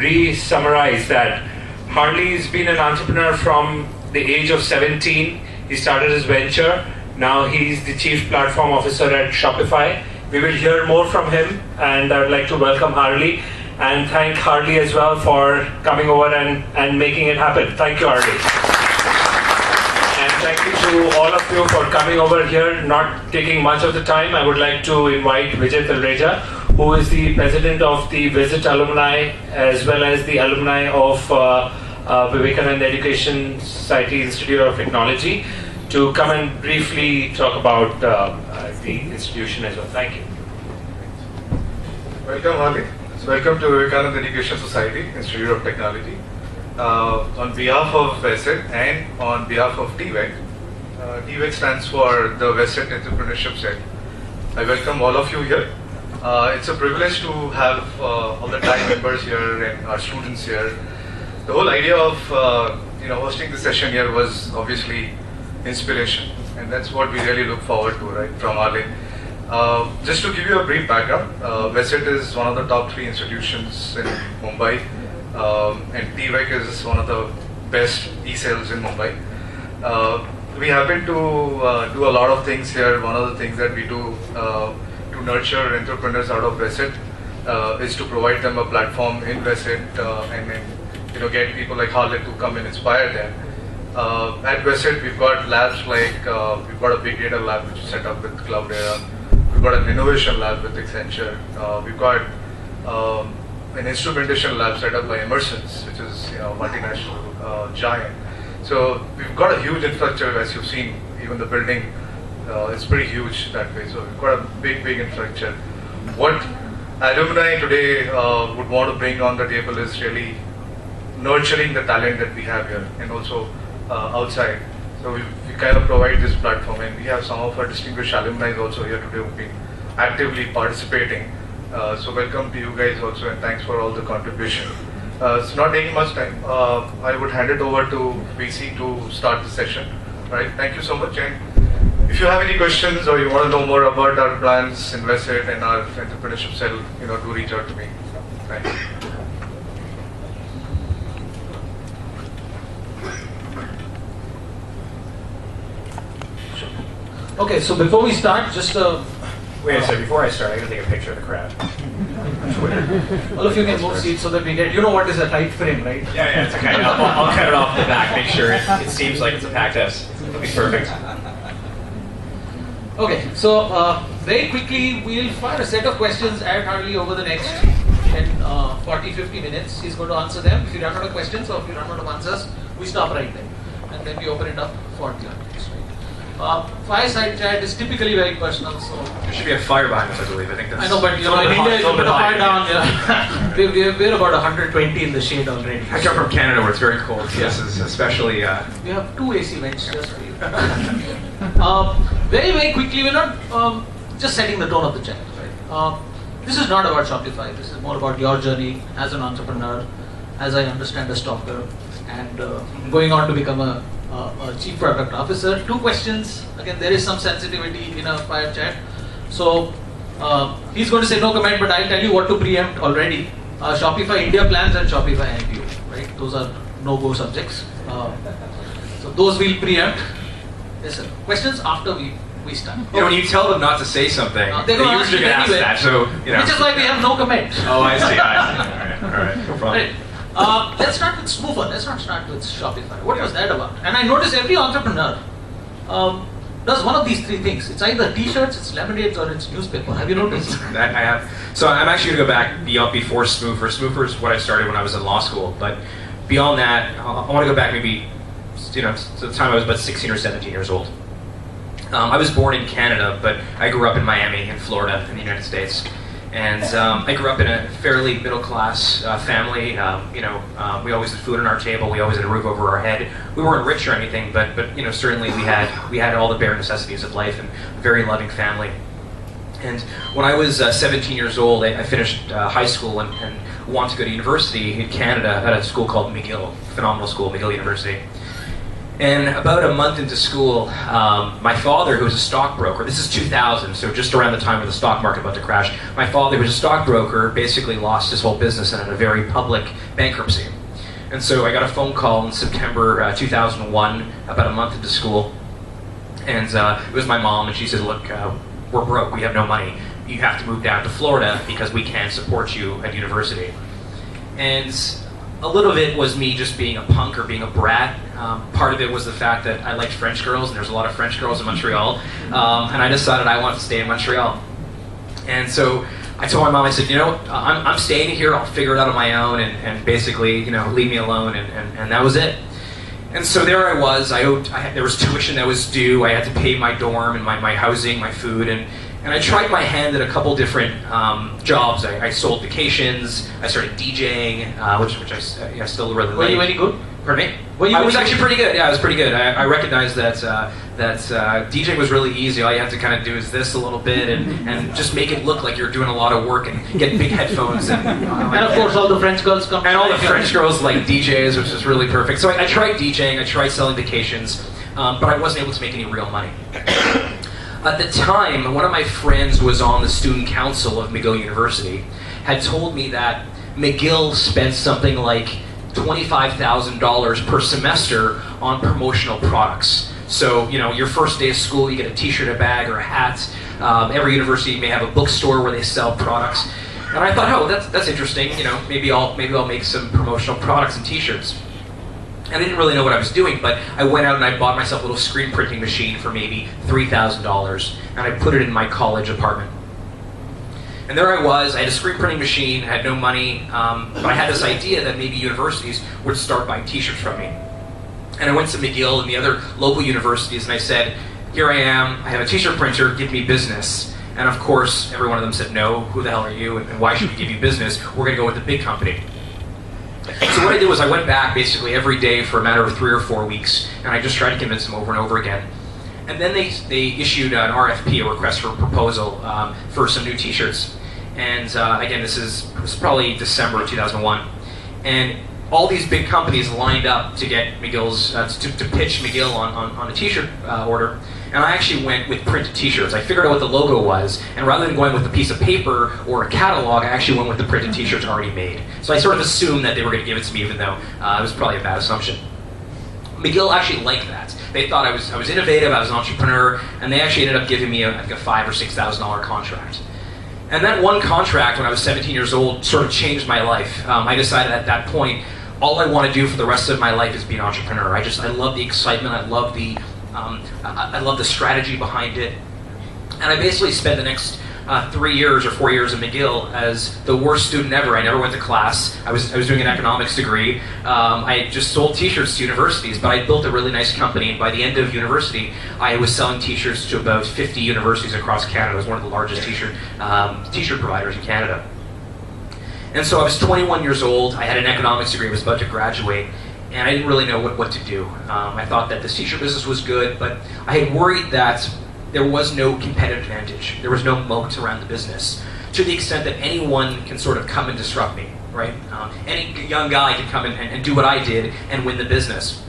re-summarize that Harley's been an entrepreneur from the age of 17. He started his venture. Now he's the Chief Platform Officer at Shopify. We will hear more from him, and I would like to welcome Harley and thank Harley as well for coming over and making it happen. Thank you, Harley. And thank you to all of you for coming over here, not taking much of the time. I would like to invite Vijay Talreja, who is the president of the Visit alumni, as well as the alumni of Vivekananda Education Society Institute of Technology, to come and briefly talk about the institution as well. Thank you. Welcome, Harley. Welcome to Vivekananda Education Society Institute of Technology. On behalf of VEST and on behalf of TVEC, TVEC stands for the VEST Entrepreneurship Cell. I welcome all of you here. It's a privilege to have all the TIE members here and our students here. The whole idea of hosting this session here was obviously inspiration, and that's what we really look forward to, right, from Harley. Just to give you a brief background, VEST is one of the top 3 institutions in Mumbai, and TVEC is one of the best e-cells in Mumbai. We happen to do a lot of things here. One of the things that we do to nurture entrepreneurs out of VEST is to provide them a platform in VEST and then get people like Harley to come and inspire them. At VEST, we've got labs like we've got a big data lab which is set up with Cloudera. We've got an innovation lab with Accenture. We've got an instrumentation lab set up by Emerson's, which is a multinational giant. So we've got a huge infrastructure, as you've seen. Even the building is pretty huge that way. So we've got a big infrastructure. What alumni today would want to bring on the table is really nurturing the talent that we have here and also outside. So we kind of provide this platform, and we have some of our distinguished alumni also here today who've been actively participating. So welcome to you guys also, and thanks for all the contribution. It's not taking much time. I would hand it over to VC to start the session. Right? Thank you so much. And if you have any questions or you want to know more about our plans, invest it, and our entrepreneurship cell, do reach out to me. Thanks. Okay, so before we start, just Wait a second, before I start, I gotta take a picture of the crowd. all of you can move seats so that we get, what is a tight frame, right? Yeah, it's okay. I'll cut it off the back, make sure it seems like it's a packed house. It'll be perfect. Okay, so very quickly, we'll fire a set of questions at Harley over the next 40-50 minutes. He's going to answer them. If you run out of questions or if you run out of answers, we stop right there. And then we open it up for Q&A. Fireside chat is typically very personal, so There should be a fire behind us, I believe. I think that's. I know, but in India, you put a fire down. Yeah. we're about 120 in the shade already. I come from Canada where it's very cold, so this is especially. We have 2 AC vents just for you. Very quickly, we're not just setting the tone of the chat. Right? This is not about Shopify. This is more about your journey as an entrepreneur, as I understand a stalker, and going on to become a Chief Product Officer. 2 questions. Again, there is some sensitivity in a fire chat. So he's going to say no comment, but I'll tell you what to preempt already. Shopify India plans and Shopify IPO. Right? Those are no-go subjects. So those we'll preempt. Yes, sir. Questions after we start. When you tell them not to say something, they're they going to usually ask anyway, that. So which is why we have no comment. Oh, I see. All right. No problem. Right. Let's start with Smoofer. Let's not start with Shopify. What was that about? And I notice every entrepreneur does one of these 3 things. It's either t-shirts, it's lemonades, or it's newspaper. Have you noticed? That I have. So I'm actually going to go back before Smoofer. Smoofer is what I started when I was in law school. But beyond that, I want to go back maybe to the time I was about 16 or 17 years old. I was born in Canada, but I grew up in Miami, in Florida, in the United States. And I grew up in a fairly middle-class family. We always had food on our table. We always had a roof over our head. We weren't rich or anything, but certainly we had all the bare necessities of life and a very loving family. And when I was 17 years old, I finished high school and wanted to go to university in Canada at a school called McGill, phenomenal school, McGill University. And about a month into school, my father, who was a stockbroker, this is 2000, so just around the time of the stock market about to crash, my father, who was a stockbroker, basically lost his whole business and had a very public bankruptcy. And so I got a phone call in September 2001, about a month into school, and it was my mom, and she said, look, we're broke, we have no money. You have to move down to Florida because we can't support you at university. And a little of it was me just being a punk or being a brat. Part of it was the fact that I liked French girls, and there's a lot of French girls in Montreal, and I decided I wanted to stay in Montreal. And so I told my mom, I said, you know, I'm staying here, I'll figure it out on my own, and basically, you know, leave me alone, and that was it. And so there I was, there was tuition that was due, I had to pay my dorm and my housing, my food, and I tried my hand at a couple different jobs. I sold vacations, I started DJing, which I still really like. Were you any good? Pardon me? I was actually pretty good. Yeah, I was pretty good. I recognized that DJing was really easy. All you have to kind of do is this a little bit and just make it look like you're doing a lot of work and get big headphones. And of course all the French girls come. And all the French girls like DJs, which is really perfect. So I tried DJing, I tried selling vacations, but I wasn't able to make any real money. At the time, one of my friends was on the student council of McGill University, had told me that McGill spent something like $25,000 per semester on promotional products. So, you know, your first day of school, you get a t-shirt, a bag, or a hat. Every university may have a bookstore where they sell products. And I thought, oh, that's interesting. You know, maybe I'll make some promotional products and t-shirts. I didn't really know what I was doing, but I went out and I bought myself a little screen printing machine for maybe $3,000, and I put it in my college apartment. And there I was, I had a screen printing machine, had no money, but I had this idea that maybe universities would start buying t-shirts from me. And I went to McGill and the other local universities, and I said, here I am, I have a t-shirt printer, give me business. And of course, every one of them said, no, who the hell are you, and why should we give you business? We're going to go with the big company. So what I did was I went back basically every day for a matter of 3 or 4 weeks, and I just tried to convince them over and over again. And then they issued an RFP, a request for proposal, for some new t-shirts. And again, this was probably December of 2001. And all these big companies lined up to get McGill's, to pitch McGill on a t-shirt order. And I actually went with printed t-shirts. I figured out what the logo was, and rather than going with a piece of paper or a catalog, I actually went with the printed t-shirts already made. So I sort of assumed that they were going to give it to me, even though it was probably a bad assumption. McGill actually liked that. They thought I was innovative, I was an entrepreneur, and they actually ended up giving me I think a $5,000 or $6,000 contract. And that one contract, when I was 17 years old, sort of changed my life. I decided at that point, all I want to do for the rest of my life is be an entrepreneur. I love the excitement, I love the strategy behind it. And I basically spent the next 3 years or 4 years at McGill as the worst student ever. I never went to class. I was doing an economics degree. I just sold t-shirts to universities, but I built a really nice company, and by the end of university, I was selling t-shirts to about 50 universities across Canada. I was one of the largest t-shirt providers in Canada. And so I was 21 years old, I had an economics degree, I was about to graduate, and I didn't really know what to do. I thought that this t-shirt business was good, but I had worried that there was no competitive advantage. There was no moat around the business, to the extent that anyone can sort of come and disrupt me, right? Any young guy can come and do what I did and win the business.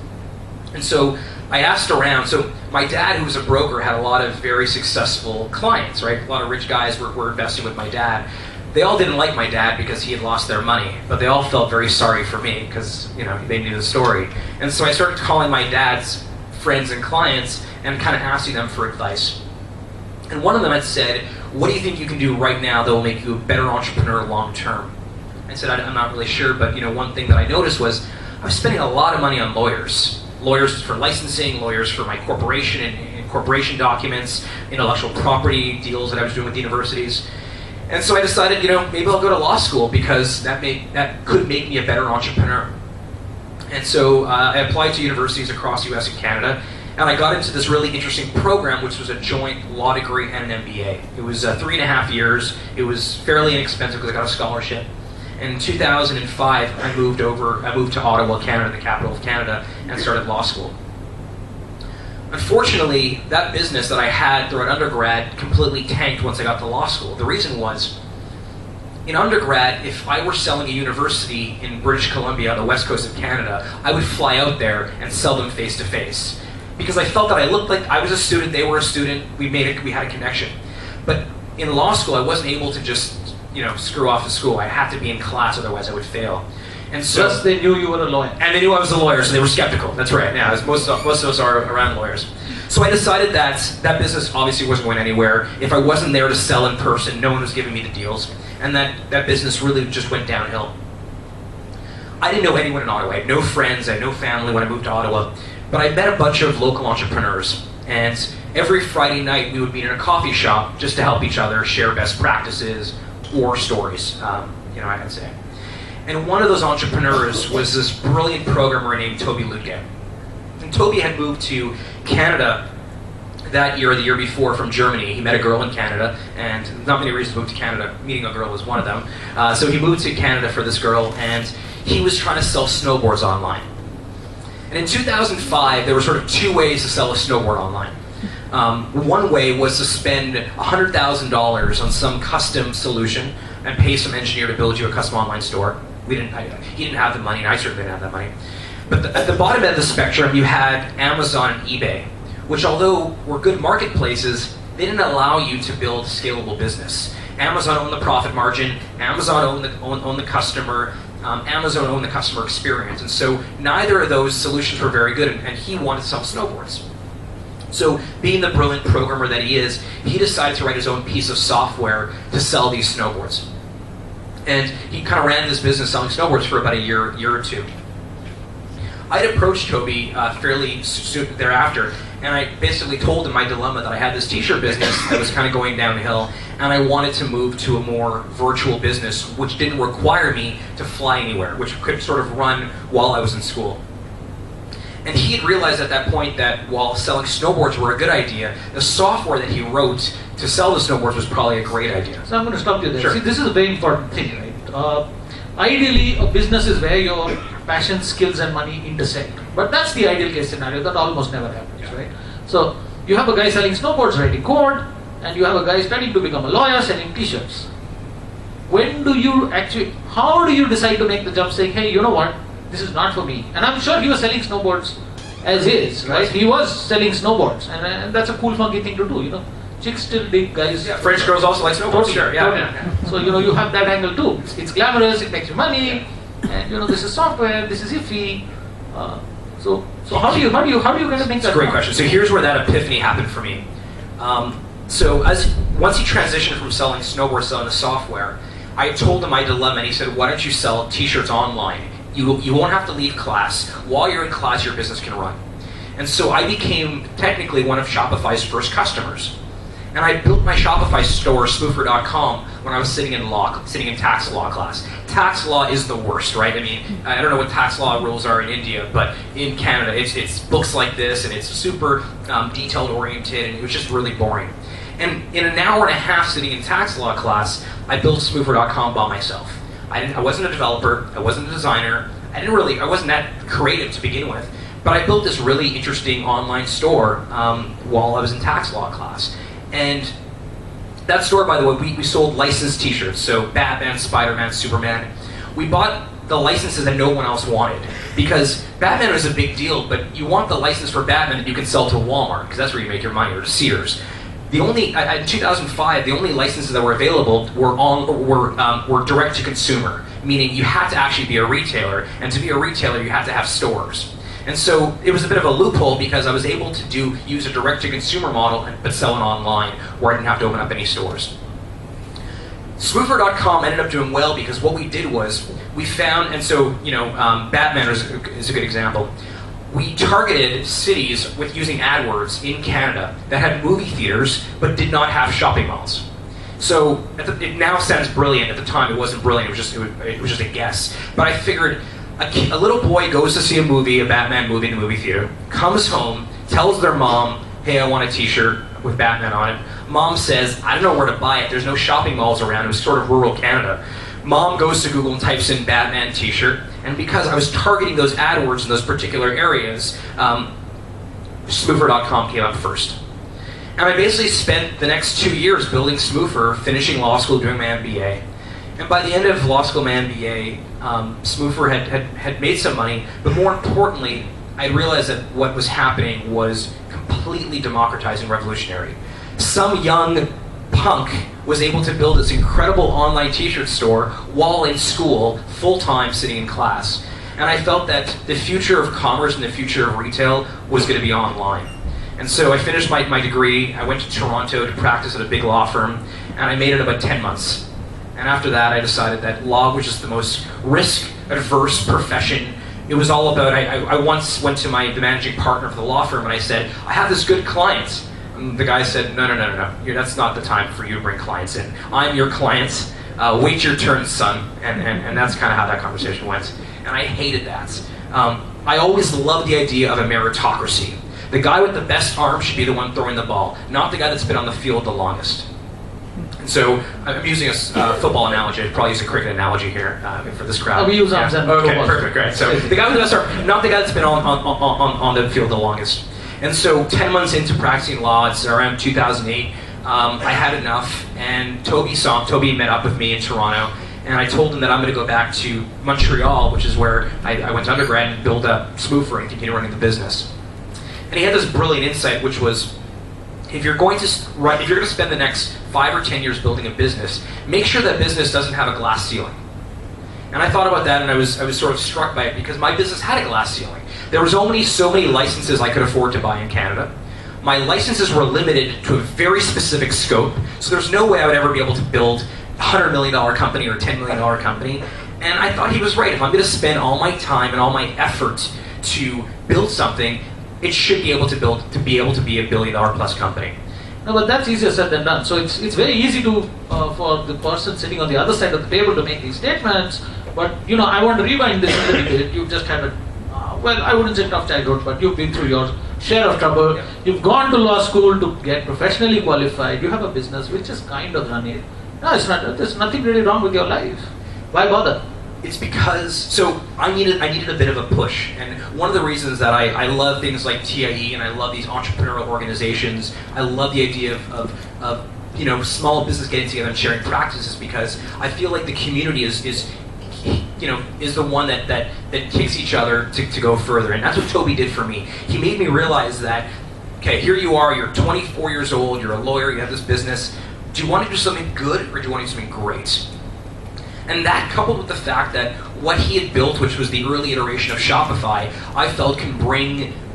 And so I asked around. So my dad, who was a broker, had a lot of very successful clients, right? A lot of rich guys were investing with my dad. They all didn't like my dad because he had lost their money, but they all felt very sorry for me because, you know, they knew the story. And so I started calling my dad's friends and clients and kind of asking them for advice. And one of them had said, what do you think you can do right now that will make you a better entrepreneur long term? I said, I'm not really sure, but one thing that I noticed was I was spending a lot of money on lawyers. Lawyers for licensing, lawyers for my corporation and corporation documents, intellectual property deals that I was doing with the universities. And so I decided, maybe I'll go to law school because that could make me a better entrepreneur. And so I applied to universities across the US and Canada, and I got into this really interesting program, which was a joint law degree and an MBA. It was 3.5 years. It was fairly inexpensive because I got a scholarship. In 2005, I moved to Ottawa, Canada, the capital of Canada, and started law school. Unfortunately, that business that I had throughout undergrad completely tanked once I got to law school. The reason was in undergrad, if I were selling a university in British Columbia on the west coast of Canada, I would fly out there and sell them face to face. Because I felt that I looked like I was a student, they were a student, we had a connection. But in law school, I wasn't able to just, screw off to school. I had to be in class, otherwise I would fail. And so, plus they knew you were a lawyer. And they knew I was a lawyer, so they were skeptical. That's right, yeah, as most of us are around lawyers. So I decided that that business obviously wasn't going anywhere. If I wasn't there to sell in person, no one was giving me the deals. And that business really just went downhill. I didn't know anyone in Ottawa. I had no friends, I had no family when I moved to Ottawa. But I met a bunch of local entrepreneurs. And every Friday night we would meet in a coffee shop just to help each other share best practices or stories, I'd say. And one of those entrepreneurs was this brilliant programmer named Toby Lutke. And Toby had moved to Canada that year or the year before from Germany. He met a girl in Canada, and not many reasons to move to Canada. Meeting a girl was one of them. So he moved to Canada for this girl, and he was trying to sell snowboards online. And in 2005, there were sort of two ways to sell a snowboard online. One way was to spend $100,000 on some custom solution and pay some engineer to build you a custom online store. He didn't have the money, and I certainly didn't have that money. But at the bottom end of the spectrum, you had Amazon and eBay, which although were good marketplaces, they didn't allow you to build scalable business. Amazon owned the profit margin, Amazon owned the customer, Amazon owned the customer experience. And so neither of those solutions were very good, and he wanted to sell snowboards. So being the brilliant programmer that he is, he decided to write his own piece of software to sell these snowboards. And he kind of ran this business selling snowboards for about a year or two. I had approached Toby fairly soon thereafter, and I basically told him my dilemma that I had this t-shirt business that was kind of going downhill, and I wanted to move to a more virtual business which didn't require me to fly anywhere, which could sort of run while I was in school. And he had realized at that point that while selling snowboards were a good idea, the software that he wrote to sell the snowboards was probably a great idea. So I'm going to stop you there. Sure. See, this is a very important thing, right? Ideally, a business is where your passion, skills, and money intersect. But that's the ideal case scenario. That almost never happens, right? So you have a guy selling snowboards, writing code, and you have a guy studying to become a lawyer, selling t-shirts. How do you decide to make the jump saying, hey, you know what? This is not for me. And I'm sure he was selling snowboards as is, right? He was selling snowboards, and that's a cool, funky thing to do, Chicks still dig guys. Yeah, French girls also like snowboards. Totally, Sure, yeah. So you have that angle too. It's glamorous, it makes you money, and this is software, this is iffy. So how do you kind of make that? It's a great question. So here's where that epiphany happened for me. So once he transitioned from selling snowboards, selling the software, I told him my dilemma, and he said, "Why don't you sell t-shirts online? You won't have to leave class. While you're in class, your business can run." And so I became technically one of Shopify's first customers. And I built my Shopify store, Smoofer.com, when I was sitting in tax law class. Tax law is the worst, right? I mean, I don't know what tax law rules are in India, but in Canada, it's books like this, and it's super detailed oriented, and it was just really boring. And in an hour and a half sitting in tax law class, I built Smoofer.com by myself. I wasn't a developer, I wasn't a designer, I wasn't that creative to begin with, but I built this really interesting online store while I was in tax law class. And that store, by the way, we sold licensed t-shirts, so Batman, Spider-Man, Superman. We bought the licenses that no one else wanted, because Batman was a big deal, but you want the license for Batman that you can sell to Walmart, because that's where you make your money, or to Sears. In 2005, the only licenses that were available were direct to consumer, meaning you had to actually be a retailer, and to be a retailer, you had to have stores. And so it was a bit of a loophole because I was able to use a direct-to-consumer model but sell it online where I didn't have to open up any stores. Smoofer.com ended up doing well because what we did was we found, and so Batman is a good example. We targeted cities with using AdWords in Canada that had movie theaters but did not have shopping malls. So it now sounds brilliant. At the time, it wasn't brilliant. It was just a guess. But I figured. A little boy goes to see a Batman movie in the movie theater, comes home, tells their mom, hey, I want a t-shirt with Batman on it. Mom says, I don't know where to buy it. There's no shopping malls around. It was sort of rural Canada. Mom goes to Google and types in Batman t-shirt, and because I was targeting those AdWords in those particular areas, Smoofer.com came up first. And I basically spent the next 2 years building Smoofer, finishing law school, doing my MBA. And by the end of law school, my MBA, Smoofer had made some money, but more importantly, I realized that what was happening was completely democratizing, revolutionary. Some young punk was able to build this incredible online t-shirt store while in school, full-time, sitting in class. And I felt that the future of commerce and the future of retail was going to be online. And so I finished my degree, I went to Toronto to practice at a big law firm, and I made it about 10 months. And after that, I decided that law was just the most risk-averse profession. It was all about, I once went to the managing partner for the law firm and I said, I have this good client. And the guy said, no, that's not the time for you to bring clients in. I'm your client, wait your turn, son. And that's kind of how that conversation went. And I hated that. I always loved the idea of a meritocracy. The guy with the best arm should be the one throwing the ball, not the guy that's been on the field the longest. And so I'm using a football analogy. I'd probably use a cricket analogy here for this crowd. We use arms and okay, football. Perfect, great. So the guy with the best arm, not the guy that's been on the field the longest. And so 10 months into practicing law, it's around 2008, I had enough, and Toby met up with me in Toronto, and I told him that I'm going to go back to Montreal, which is where I went to undergrad, and build up Smoofer and continue running the business. And he had this brilliant insight, which was, if you're going to spend the next 5 or 10 years building a business, make sure that business doesn't have a glass ceiling. And I thought about that, and I was sort of struck by it, because my business had a glass ceiling. There was only so many licenses I could afford to buy in Canada. My licenses were limited to a very specific scope, so there's no way I would ever be able to build a $100 million company or a $10 million company. And I thought he was right. If I'm going to spend all my time and all my effort to build something, it should be able to be a $1 billion plus company. No, but that's easier said than done. So it's very easy to for the person sitting on the other side of the table to make these statements. But I want to rewind this a little bit. You've just had a I wouldn't say tough childhood, but you've been through your share of trouble. Yeah. You've gone to law school to get professionally qualified. You have a business which is kind of running. No, it's not. There's nothing really wrong with your life. Why bother? It's because, I needed a bit of a push, and one of the reasons that I love things like TIE and I love these entrepreneurial organizations, I love the idea of small business getting together and sharing practices, because I feel like the community is the one that kicks each other to go further, and that's what Toby did for me. He made me realize that, okay, here you are, you're 24 years old, you're a lawyer, you have this business. Do you want to do something good, or do you want to do something great? And that, coupled with the fact that what he had built, which was the early iteration of Shopify, I felt can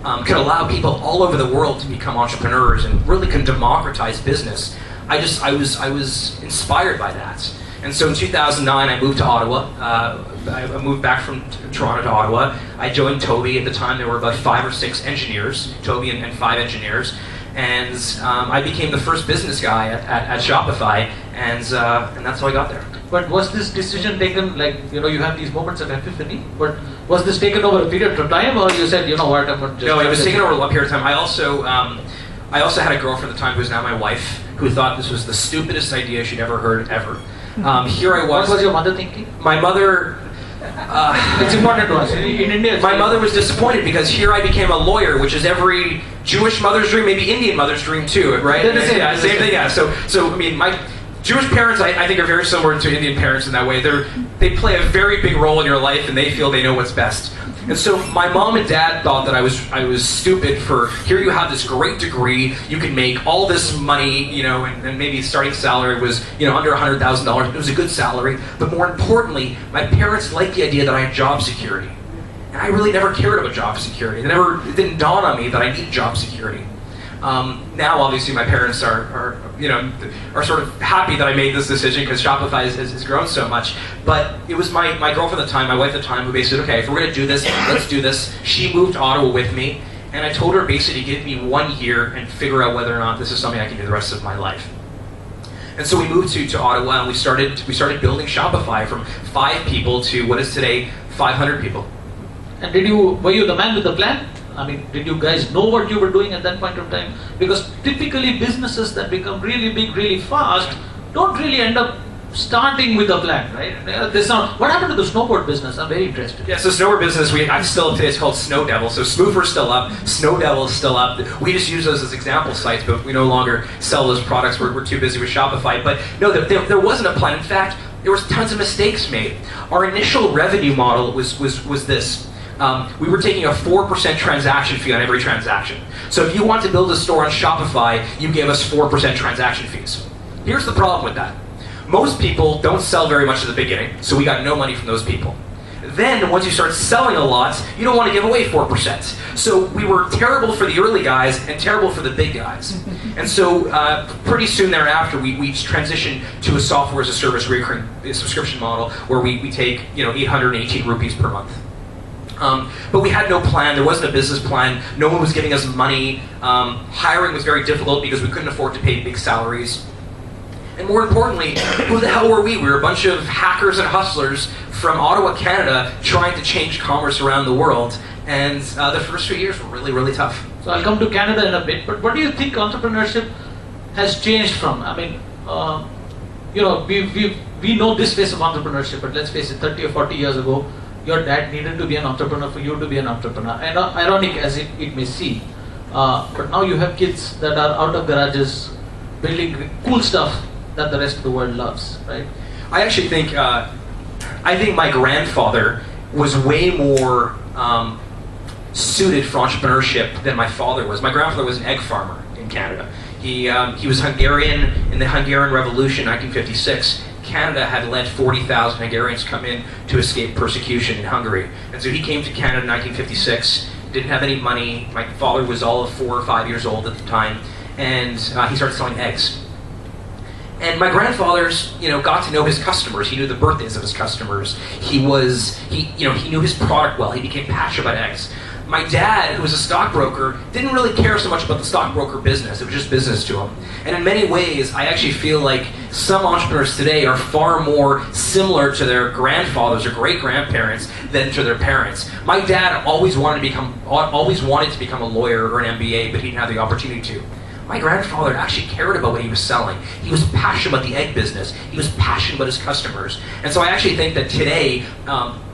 allow people all over the world to become entrepreneurs and really can democratize business. I was inspired by that. And so in 2009, I moved to Ottawa. I moved back from Toronto to Ottawa. I joined Toby. At the time, there were about 5 or 6 engineers, Toby and 5 engineers. And I became the first business guy at Shopify, and that's how I got there. But was this decision taken, you have these moments of epiphany, but was this taken over a period of time, or you said, what, I'm just... No, it was taken over a period of time. I also had a girlfriend at the time who is now my wife, who thought this was the stupidest idea she'd ever heard, ever. Here I was... What was your mother thinking? My mother... it's important to us. In India... My mother was disappointed, because here I became a lawyer, which is every Jewish mother's dream, maybe Indian mother's dream too, right? Same thing, yeah. So I mean, my Jewish parents, I think, are very similar to Indian parents in that way. They play a very big role in your life, and they feel they know what's best. And so my mom and dad thought that I was stupid for, here you have this great degree, you can make all this money, and maybe starting salary was, under $100,000. It was a good salary. But more importantly, my parents liked the idea that I had job security. And I really never cared about job security. It didn't dawn on me that I needed job security. Now, obviously, my parents are sort of happy that I made this decision, because Shopify has grown so much. But it was my girlfriend at the time, my wife at the time, who basically said, okay, if we're going to do this, let's do this. She moved to Ottawa with me, and I told her basically to give me 1 year and figure out whether or not this is something I can do the rest of my life. And so we moved to Ottawa, and we started building Shopify from 5 people to what is today 500 people. And were you the man with the plan? I mean, did you guys know what you were doing at that point of time? Because typically businesses that become really big, really fast, don't really end up starting with a plan, right? What happened to the snowboard business? I'm very interested. Yeah, so snowboard business, I'm still today, it's called Snow Devil. So Smoofer's still up, Snow Devil is still up. We just use those as example sites, but we no longer sell those products. We're too busy with Shopify. But no, there wasn't a plan. In fact, there was tons of mistakes made. Our initial revenue model was this. We were taking a 4% transaction fee on every transaction. So if you want to build a store on Shopify, you gave us 4% transaction fees. Here's the problem with that. Most people don't sell very much at the beginning, so we got no money from those people. Then, once you start selling a lot, you don't want to give away 4%. So we were terrible for the early guys and terrible for the big guys. And so pretty soon thereafter, we transitioned to a software as a service recurring subscription model where we take 818 rupees per month. But we had no plan. There wasn't a business plan. No one was giving us money. Hiring was very difficult because we couldn't afford to pay big salaries. And more importantly, who the hell were we? We were a bunch of hackers and hustlers from Ottawa, Canada, trying to change commerce around the world. And the first few years were really, really tough. So I'll come to Canada in a bit, but what do you think entrepreneurship has changed from? I mean, we know this phase of entrepreneurship, but let's face it, 30 or 40 years ago, your dad needed to be an entrepreneur for you to be an entrepreneur. And ironic as it may seem, but now you have kids that are out of garages building cool stuff that the rest of the world loves, right? I actually think, my grandfather was way more suited for entrepreneurship than my father was. My grandfather was an egg farmer in Canada. He was Hungarian in the Hungarian Revolution, 1956. Canada had led 40,000 Hungarians come in to escape persecution in Hungary. And so he came to Canada in 1956, didn't have any money. My father was all of 4 or 5 years old at the time, and he started selling eggs. And my grandfather's, got to know his customers. He knew the birthdays of his customers. He knew his product well. He became passionate about eggs. My dad, who was a stockbroker, didn't really care so much about the stockbroker business. It was just business to him. And in many ways, I actually feel like some entrepreneurs today are far more similar to their grandfathers or great-grandparents than to their parents. My dad always wanted to become a lawyer or an MBA, but he didn't have the opportunity to. My grandfather actually cared about what he was selling. He was passionate about the egg business. He was passionate about his customers. And so I actually think that today,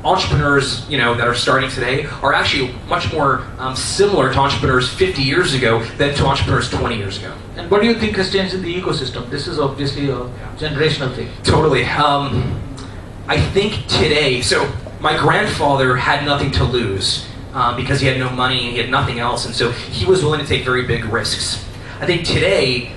entrepreneurs that are starting today are actually much more similar to entrepreneurs 50 years ago than to entrepreneurs 20 years ago. And what do you think has changed in the ecosystem? This is obviously a generational thing. Totally. I think today, so my grandfather had nothing to lose because he had no money and he had nothing else. And so he was willing to take very big risks. I think today,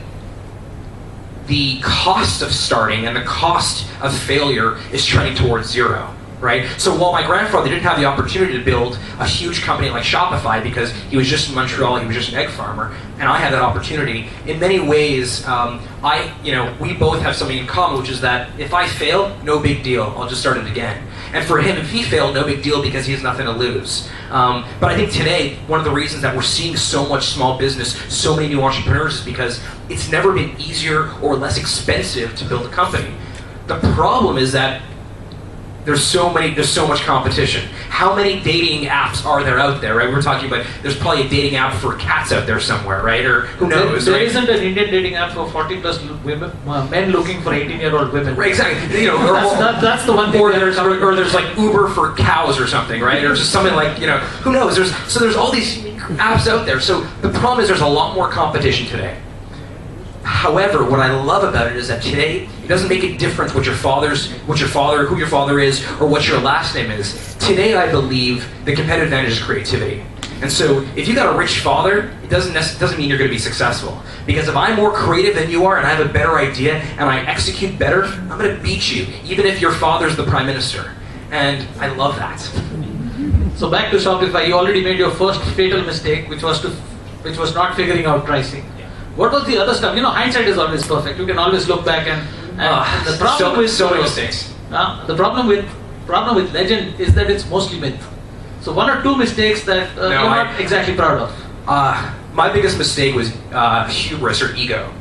the cost of starting and the cost of failure is trending towards zero, right? So while my grandfather didn't have the opportunity to build a huge company like Shopify because he was just in Montreal, he was just an egg farmer, and I had that opportunity, in many ways, we both have something in common, which is that if I fail, no big deal, I'll just start it again. And for him, if he failed, no big deal because he has nothing to lose. But I think today, one of the reasons that we're seeing so much small business, so many new entrepreneurs, is because it's never been easier or less expensive to build a company. The problem is that there's so much competition. How many dating apps are there out there, right? We're talking about, there's probably a dating app for cats out there somewhere, right? Or who knows, There right? isn't an Indian dating app for 40 plus women, men looking for 18-year-old women. Right, exactly. That's the one thing. Or there's like Uber for cows or something, right? Or just something like, who knows? There's all these apps out there. So the problem is there's a lot more competition today. However, what I love about it is that today, it doesn't make a difference who your father is, or what your last name is. Today, I believe the competitive advantage is creativity. And so, if you got a rich father, it doesn't mean you're going to be successful. Because if I'm more creative than you are, and I have a better idea, and I execute better, I'm going to beat you, even if your father's the prime minister. And I love that. So back to Shopify, you already made your first fatal mistake, which was not figuring out pricing. What was the other stuff? Hindsight is always perfect. You can always look back and the problem with so many mistakes. The problem with Legend is that it's mostly myth. So one or two mistakes that you're not exactly proud of. My biggest mistake was hubris or ego.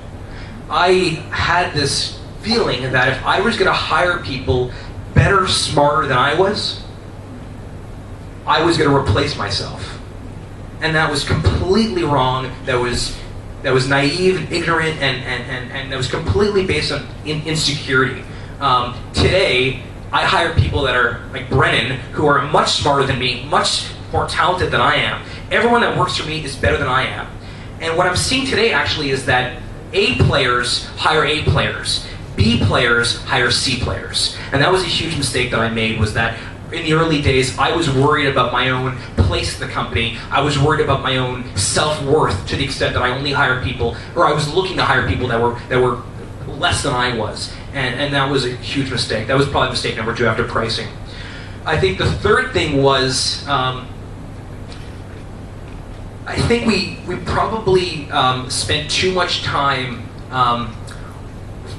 I had this feeling that if I was going to hire people better, smarter than I was going to replace myself. And that was completely wrong. That was naive, ignorant, and that was completely based on insecurity. Today, I hire people that are like Brennan, who are much smarter than me, much more talented than I am. Everyone that works for me is better than I am. And what I'm seeing today actually is that A players hire A players. B players hire C players. And that was a huge mistake that I made, was that in the early days, I was worried about my own place in the company. I was worried about my own self-worth to the extent that I only hired people, or I was looking to hire people that were less than I was. And that was a huge mistake. That was probably mistake number 2 after pricing. I think the third thing was, I think we probably spent too much time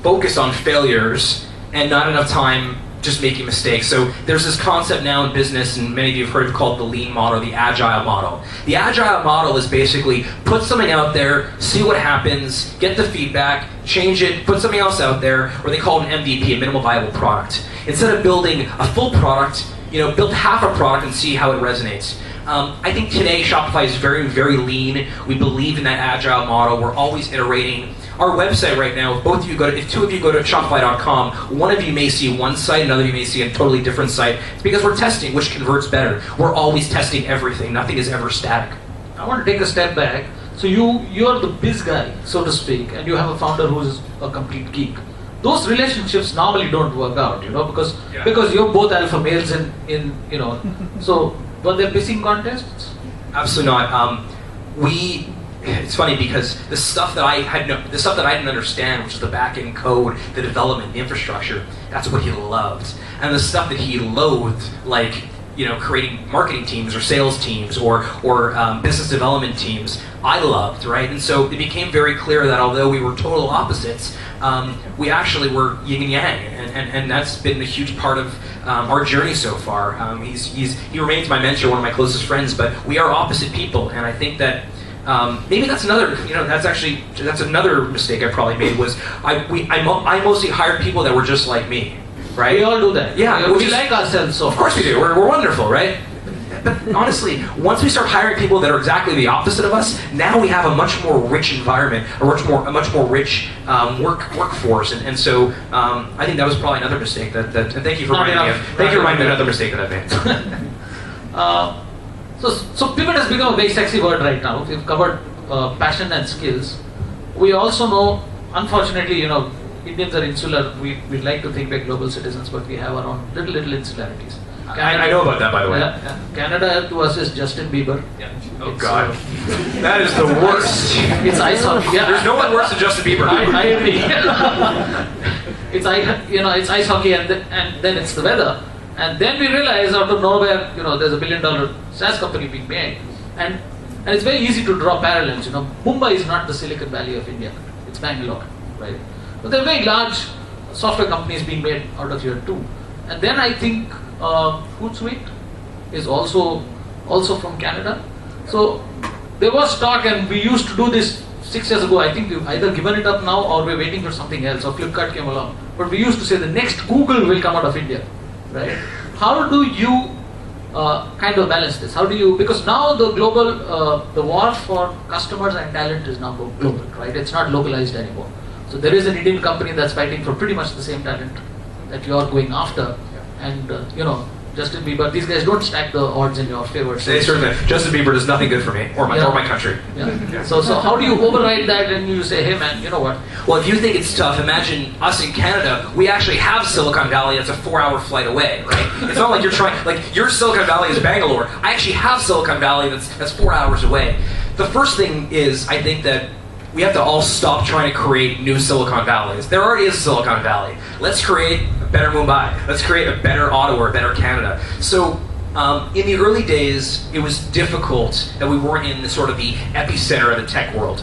focused on failures and not enough time just making mistakes. So there's this concept now in business, and many of you have heard of, called the lean model, the agile model. The agile model is basically put something out there, see what happens, get the feedback, change it, put something else out there, or they call it an MVP, a minimal viable product. Instead of building a full product, build half a product and see how it resonates. I think today Shopify is very, very lean. We believe in that agile model. We're always iterating. Our website right now, if 2 of you go to Shopify.com, one of you may see one site, another of you may see a totally different site. It's because we're testing which converts better. We're always testing everything. Nothing is ever static. I want to take a step back. So you're the biz guy, so to speak, and you have a founder who is a complete geek. Those relationships normally don't work out, because you're both alpha males So were there pissing contests? Absolutely not. It's funny because the stuff that I didn't understand, which is the back-end code, the development, the infrastructure, that's what he loved. And the stuff that he loathed, like creating marketing teams or sales teams or business development teams, I loved, right? And so it became very clear that although we were total opposites, we actually were yin and yang, and that's been a huge part of our journey so far. He remains my mentor, one of my closest friends, but we are opposite people, and I think that maybe that's another, that's another mistake I probably made, was I mostly hired people that were just like me, right? We all do that. Yeah, we like ourselves so. Of course we do. We're wonderful, right? But honestly, once we start hiring people that are exactly the opposite of us, now we have a much more rich environment, a much more rich workforce, and so I think that was probably another mistake that and thank you for reminding me of another mistake that I made. So pivot has become a very sexy word right now. We've covered passion and skills. We also know, unfortunately, Indians are insular. We like to think we're global citizens, but we have our own little insularities. I know about that, by the way. Canada to us is Justin Bieber. Yeah. Oh God, that is the worst. It's ice hockey. Yeah. There's no one worse than Justin Bieber. I agree. It's ice hockey, and then it's the weather. And then we realize out of nowhere, there's $1 billion SaaS company being made, and it's very easy to draw parallels. Mumbai is not the Silicon Valley of India; it's Bangalore, right? But there are very large software companies being made out of here too. And then I think Hootsuite is also from Canada. So there was talk, and we used to do this 6 years ago. I think we've either given it up now or we're waiting for something else. Or Flipkart came along, but we used to say the next Google will come out of India. Right? How do you kind of balance this? Because now the global, the war for customers and talent is now global, right? It's not localized anymore. So there is an Indian company that's fighting for pretty much the same talent that you are going after, and Justin Bieber. These guys don't stack the odds in your favor. So Justin Bieber does nothing good for me or my country. Yeah. So how do you override that and you say, hey man, you know what? Well, if you think it's tough, imagine us in Canada. We actually have Silicon Valley that's a 4-hour flight away, right? It's not like you're trying, like your Silicon Valley is Bangalore. I actually have Silicon Valley that's 4 hours away. The first thing is, I think that we have to all stop trying to create new Silicon Valleys. There already is a Silicon Valley. Let's create a better Mumbai. Let's create a better Ottawa, a better Canada. So in the early days, it was difficult that we weren't in the sort of the epicenter of the tech world.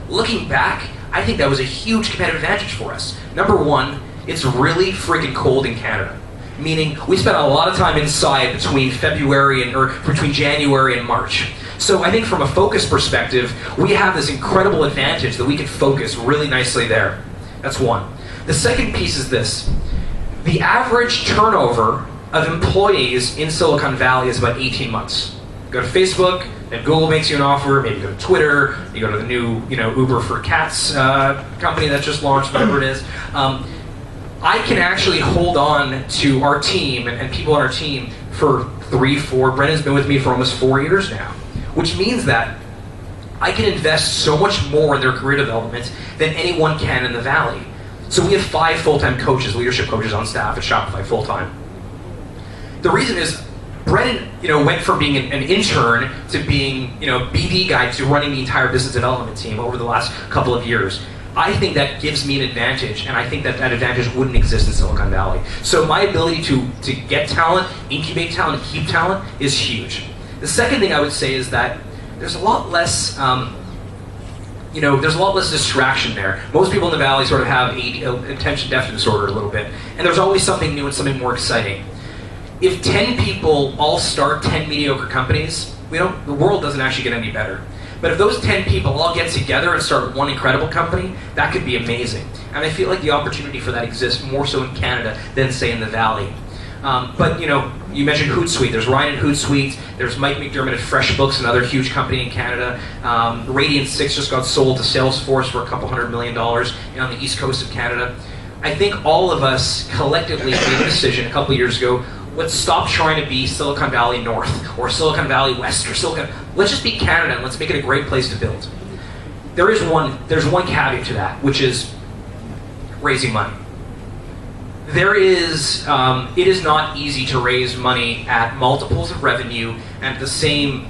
Looking back, I think that was a huge competitive advantage for us. Number one, it's really freaking cold in Canada. Meaning, we spent a lot of time inside between between January and March. So I think from a focus perspective, we have this incredible advantage that we can focus really nicely there. That's one. The second piece is this. The average turnover of employees in Silicon Valley is about 18 months. You go to Facebook, and Google makes you an offer, maybe you go to Twitter, you go to the new Uber for Cats company that just launched, whatever it is. I can actually hold on to our team and people on our team for 3, 4, Brennan's been with me for almost 4 years now. Which means that I can invest so much more in their career development than anyone can in the Valley. So we have 5 full-time coaches, leadership coaches on staff at Shopify full-time. The reason is Brennan, went from being an intern to being, BD guy to running the entire business development team over the last couple of years. I think that gives me an advantage, and I think that advantage wouldn't exist in Silicon Valley. So my ability to get talent, incubate talent, and keep talent is huge. The second thing I would say is that there's a lot less, there's a lot less distraction there. Most people in the Valley sort of have attention deficit disorder a little bit, and there's always something new and something more exciting. If 10 people all start 10 mediocre companies, the world doesn't actually get any better. But if those 10 people all get together and start one incredible company, that could be amazing. And I feel like the opportunity for that exists more so in Canada than, say, in the Valley. But you mentioned Hootsuite. There's Ryan at Hootsuite. There's Mike McDermott at FreshBooks, another huge company in Canada. Radiant 6 just got sold to Salesforce for $200 million on the east coast of Canada. I think all of us collectively made a decision a couple of years ago. Let's stop trying to be Silicon Valley North or Silicon Valley West or let's just be Canada and let's make it a great place to build. There's one caveat to that, which is raising money. It is not easy to raise money at multiples of revenue and at the same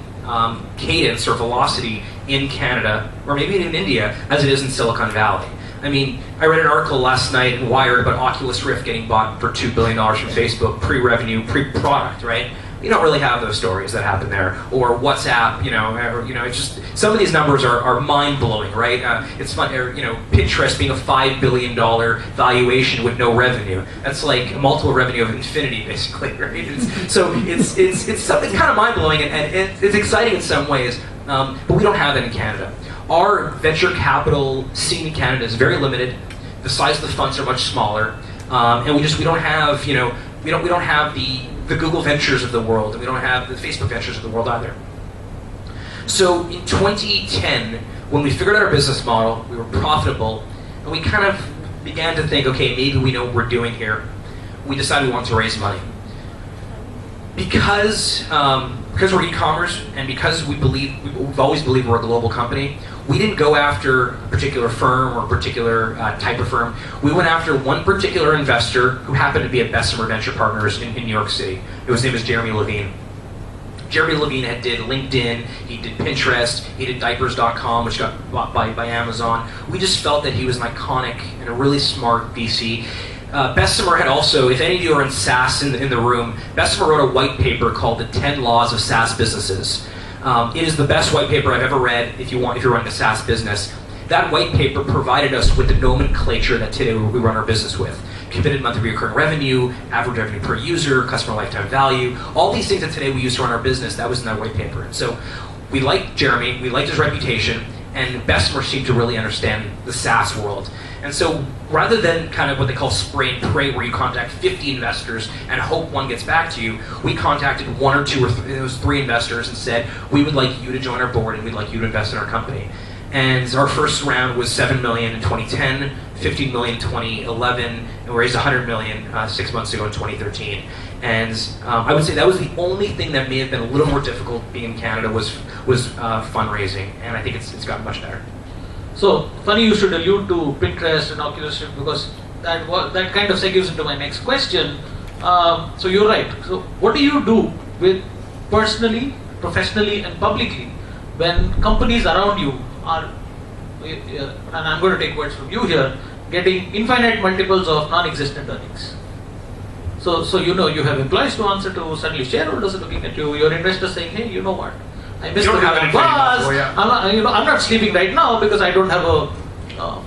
cadence or velocity in Canada, or maybe in India, as it is in Silicon Valley. I mean, I read an article last night in Wired about Oculus Rift getting bought for $2 billion from Facebook, pre-revenue, pre-product, right? You don't really have those stories that happen there. Or WhatsApp, it's just, some of these numbers are mind-blowing, right? It's fun, Pinterest being a $5 billion valuation with no revenue. That's like a multiple revenue of infinity, basically, right? It's something kind of mind-blowing, and it's exciting in some ways, but we don't have that in Canada. Our venture capital scene in Canada is very limited. The size of the funds are much smaller, and we don't have we don't have the Google Ventures of the world, and we don't have the Facebook Ventures of the world either. So in 2010, when we figured out our business model, we were profitable, and we kind of began to think, okay, maybe we know what we're doing here. We decided we wanted to raise money. Because we're e-commerce, and because we've always believed we're a global company, we didn't go after a particular firm or a particular type of firm. We went after one particular investor who happened to be at Bessemer Venture Partners in New York City. His name is Jeremy Levine. Jeremy Levine did LinkedIn, he did Pinterest, he did diapers.com, which got bought by Amazon. We just felt that he was an iconic and a really smart VC. Bessemer had also, if any of you are in SaaS in the room, Bessemer wrote a white paper called The 10 Laws of SaaS Businesses. It is the best white paper I've ever read if you're running a SaaS business. That white paper provided us with the nomenclature that today we run our business with. Committed monthly recurring revenue, average revenue per user, customer lifetime value, all these things that today we use to run our business, that was in that white paper. And so we liked Jeremy, we liked his reputation, and Bessemer seemed to really understand the SaaS world. And so rather than kind of what they call spray and pray, where you contact 50 investors and hope one gets back to you, we contacted 1 or 2 or 3, it was 3 investors and said, we would like you to join our board and we'd like you to invest in our company. And our first round was $7 million in 2010, $15 million in 2011, and we raised $100 million 6 months ago in 2013. And I would say that was the only thing that may have been a little more difficult being in Canada was fundraising, and I think it's gotten much better. So, funny you should allude to Pinterest and Oculus Rift, because that kind of segues into my next question. So you're right. So what do you do with personally, professionally, and publicly when companies around you are, and I'm going to take words from you here, getting infinite multiples of non-existent earnings? So you have employees to answer to, suddenly shareholders are looking at you, your investors saying, hey, you know what? I missed the bus. I'm not sleeping right now because I don't have a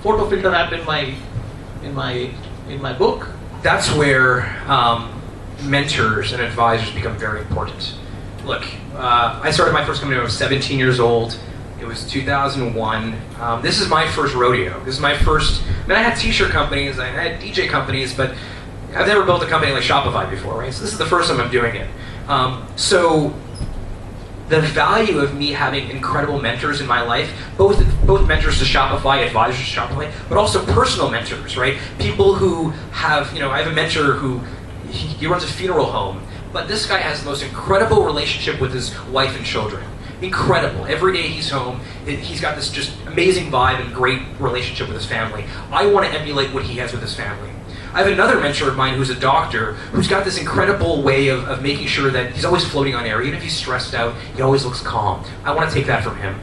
photo filter app in my book. That's where mentors and advisors become very important. Look, I started my first company when I was 17 years old. It was 2001. This is my first rodeo. This is my first. I had t-shirt companies, I had DJ companies, but I've never built a company like Shopify before, right? So this is the first time I'm doing it. So the value of me having incredible mentors in my life, both mentors to Shopify, advisors to Shopify, but also personal mentors, right? People who have, I have a mentor who, he runs a funeral home, but this guy has the most incredible relationship with his wife and children. incredible. Every day he's home, he's got this just amazing vibe and great relationship with his family. I want to emulate what he has with his family. I have another mentor of mine who's a doctor who's got this incredible way of making sure that he's always floating on air. Even if he's stressed out, he always looks calm. I want to take that from him.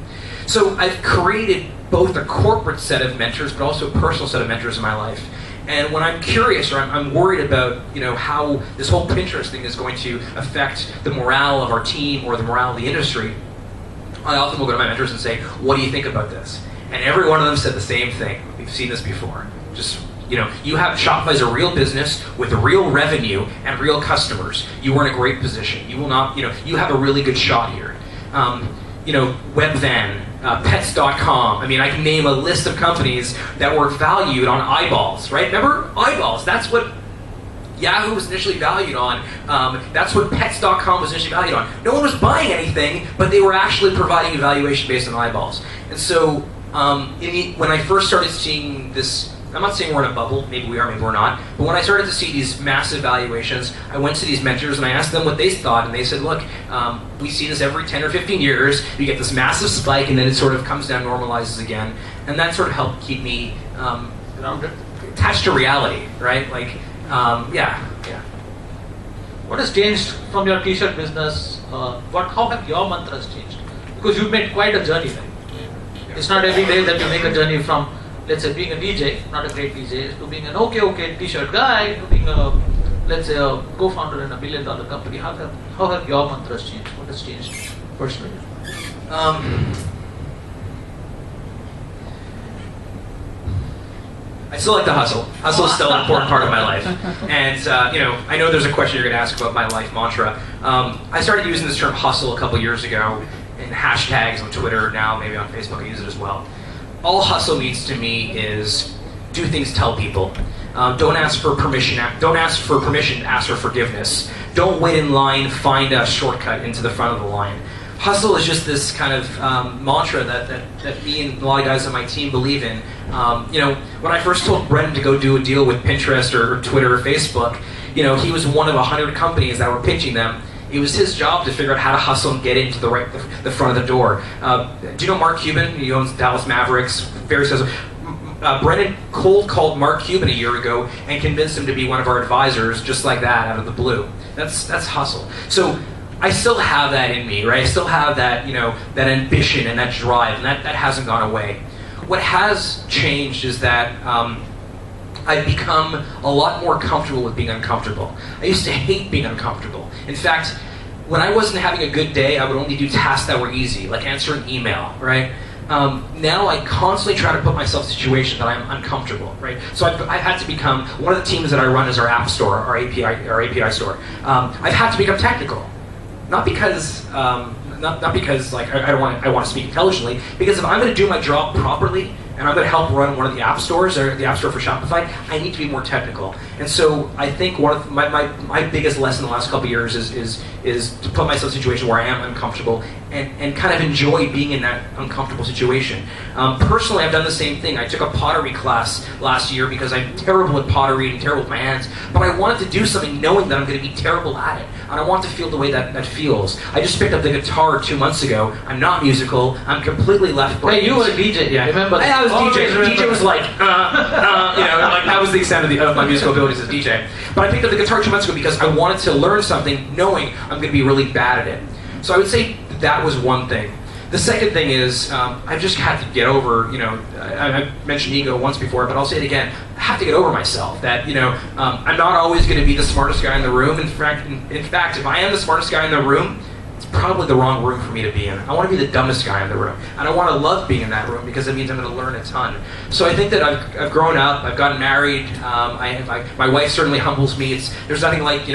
So I've created both a corporate set of mentors, but also a personal set of mentors in my life. And when I'm curious or I'm worried about, how this whole Pinterest thing is going to affect the morale of our team or the morale of the industry, I often will go to my mentors and say, what do you think about this? And every one of them said the same thing. We've seen this before. Just, you have Shopify as a real business with real revenue and real customers. You are in a great position. You will not, you have a really good shot here. Webvan, Pets.com. I mean, I can name a list of companies that were valued on eyeballs, right? Remember eyeballs? That's what Yahoo was initially valued on. That's what Pets.com was initially valued on. No one was buying anything, but they were actually providing a valuation based on eyeballs. And so, when I first started seeing this, I'm not saying we're in a bubble, maybe we are, maybe we're not, but when I started to see these massive valuations, I went to these mentors and I asked them what they thought, and they said, look, we see this every 10 or 15 years, you get this massive spike, and then it sort of comes down, normalizes again, and that sort of helped keep me attached to reality, right? Yeah. What has changed from your t-shirt business? How have your mantras changed? Because you've made quite a journey, right? It's not every day that you make a journey from, let's say, being a DJ, not a great DJ, to being an okay t-shirt guy, to being let's say, a co-founder in $1 billion company. How have your mantras changed? What has changed personally? I still like to hustle. Hustle is still an important part of my life. And, I know there's a question you're going to ask about my life mantra. I started using this term hustle a couple years ago in hashtags on Twitter, now maybe on Facebook I use it as well. All hustle means to me is do things, tell people. Don't ask for permission, ask for forgiveness. Don't wait in line, find a shortcut into the front of the line. Hustle is just this kind of mantra that me and a lot of guys on my team believe in. When I first told Brendan to go do a deal with Pinterest or Twitter or Facebook, he was one of 100 companies that were pitching them. It was his job to figure out how to hustle and get into the front of the door. Do you know Mark Cuban? He owns Dallas Mavericks. Very successful. Brendan cold called Mark Cuban a year ago and convinced him to be one of our advisors, just like that, out of the blue. That's hustle. So I still have that in me, right? I still have that, that ambition and that drive, and that hasn't gone away. What has changed is that I've become a lot more comfortable with being uncomfortable. I used to hate being uncomfortable. In fact, when I wasn't having a good day, I would only do tasks that were easy, like answer an email, right? Now I constantly try to put myself in a situation that I'm uncomfortable, right? So I've had to become, one of the teams that I run is our app store, our API store. I've had to become technical. Not because I want to speak intelligently, because if I'm going to do my job properly and I'm going to help run one of the app stores or the app store for Shopify, I need to be more technical. And so I think one of my biggest lesson in the last couple of years is to put myself in a situation where I am uncomfortable and kind of enjoy being in that uncomfortable situation. Personally, I've done the same thing. I took a pottery class last year because I'm terrible at pottery and terrible with my hands, but I wanted to do something knowing that I'm going to be terrible at it. And I want to feel the way that feels. I just picked up the guitar 2 months ago. I'm not musical. I'm completely left-brained. Hey, you were a DJ, yeah. Remember? I was DJ. DJ was like, that was the extent of my musical abilities as DJ. But I picked up the guitar 2 months ago because I wanted to learn something knowing I'm going to be really bad at it. So I would say that was one thing. The second thing is, I've just had to get over, I mentioned ego once before, but I'll say it again, I have to get over myself, that, I'm not always going to be the smartest guy in the room. In fact, if I am the smartest guy in the room, it's probably the wrong room for me to be in. I want to be the dumbest guy in the room. And I want to love being in that room because it means I'm going to learn a ton. So I think that I've grown up, I've gotten married, my wife certainly humbles me. There's nothing like,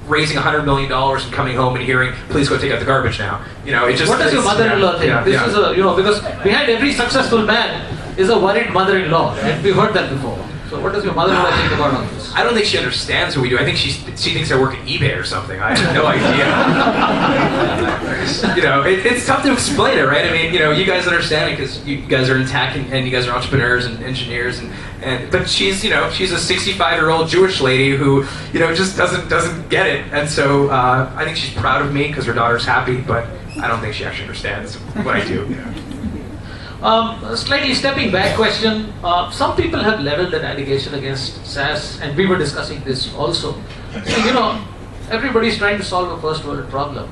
raising $100 million and coming home and hearing, please go take out the garbage now. It just. What does your mother-in-law think? This is because behind every successful man is a worried mother-in-law. Right? We've heard that before. So what does your mother-in-law think about all this? I don't think she understands what we do. I think she thinks I work at eBay or something. I have no idea. It's tough to explain it, right? I mean, you guys understand it because you guys are in tech and you guys are entrepreneurs and engineers, but she's a 65-year-old Jewish lady who just doesn't get it, and so I think she's proud of me because her daughter's happy, but I don't think she actually understands what I do. Slightly stepping back question. Some people have leveled an allegation against SaaS, and we were discussing this also. So, everybody's trying to solve a first world problem.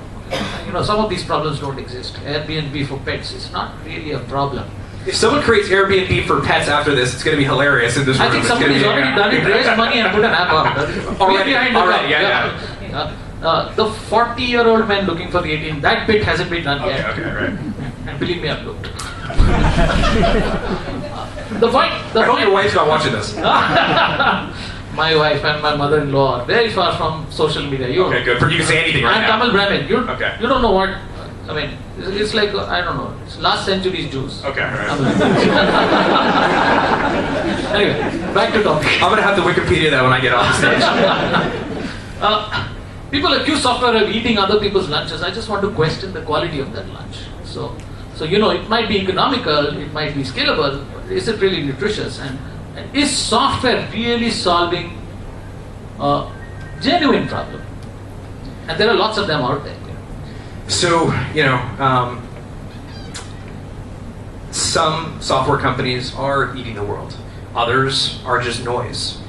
Some of these problems don't exist. Airbnb for pets is not really a problem. If someone creates Airbnb for pets after this, it's going to be hilarious in this room. I think somebody's already done it, raised money and put an app on it. Already, yeah. The 40-year-old man looking for the 18, that bit hasn't been done yet. Okay, right. And believe me, I've looked. The point. I hope your wife's not watching this. My wife and my mother-in-law are very far from social media. Okay, good. You can say anything right now. I'm Tamil Brahmin. You don't know what. I mean, it's like, I don't know, it's last century's Jews. Okay, right. Anyway, back to topic. I'm going to have to Wikipedia that when I get off the stage. People accuse software of eating other people's lunches. I just want to question the quality of that lunch. So it might be economical, it might be scalable, but is it really nutritious? And is software really solving a genuine problem? And there are lots of them out there. So, some software companies are eating the world. Others are just noise.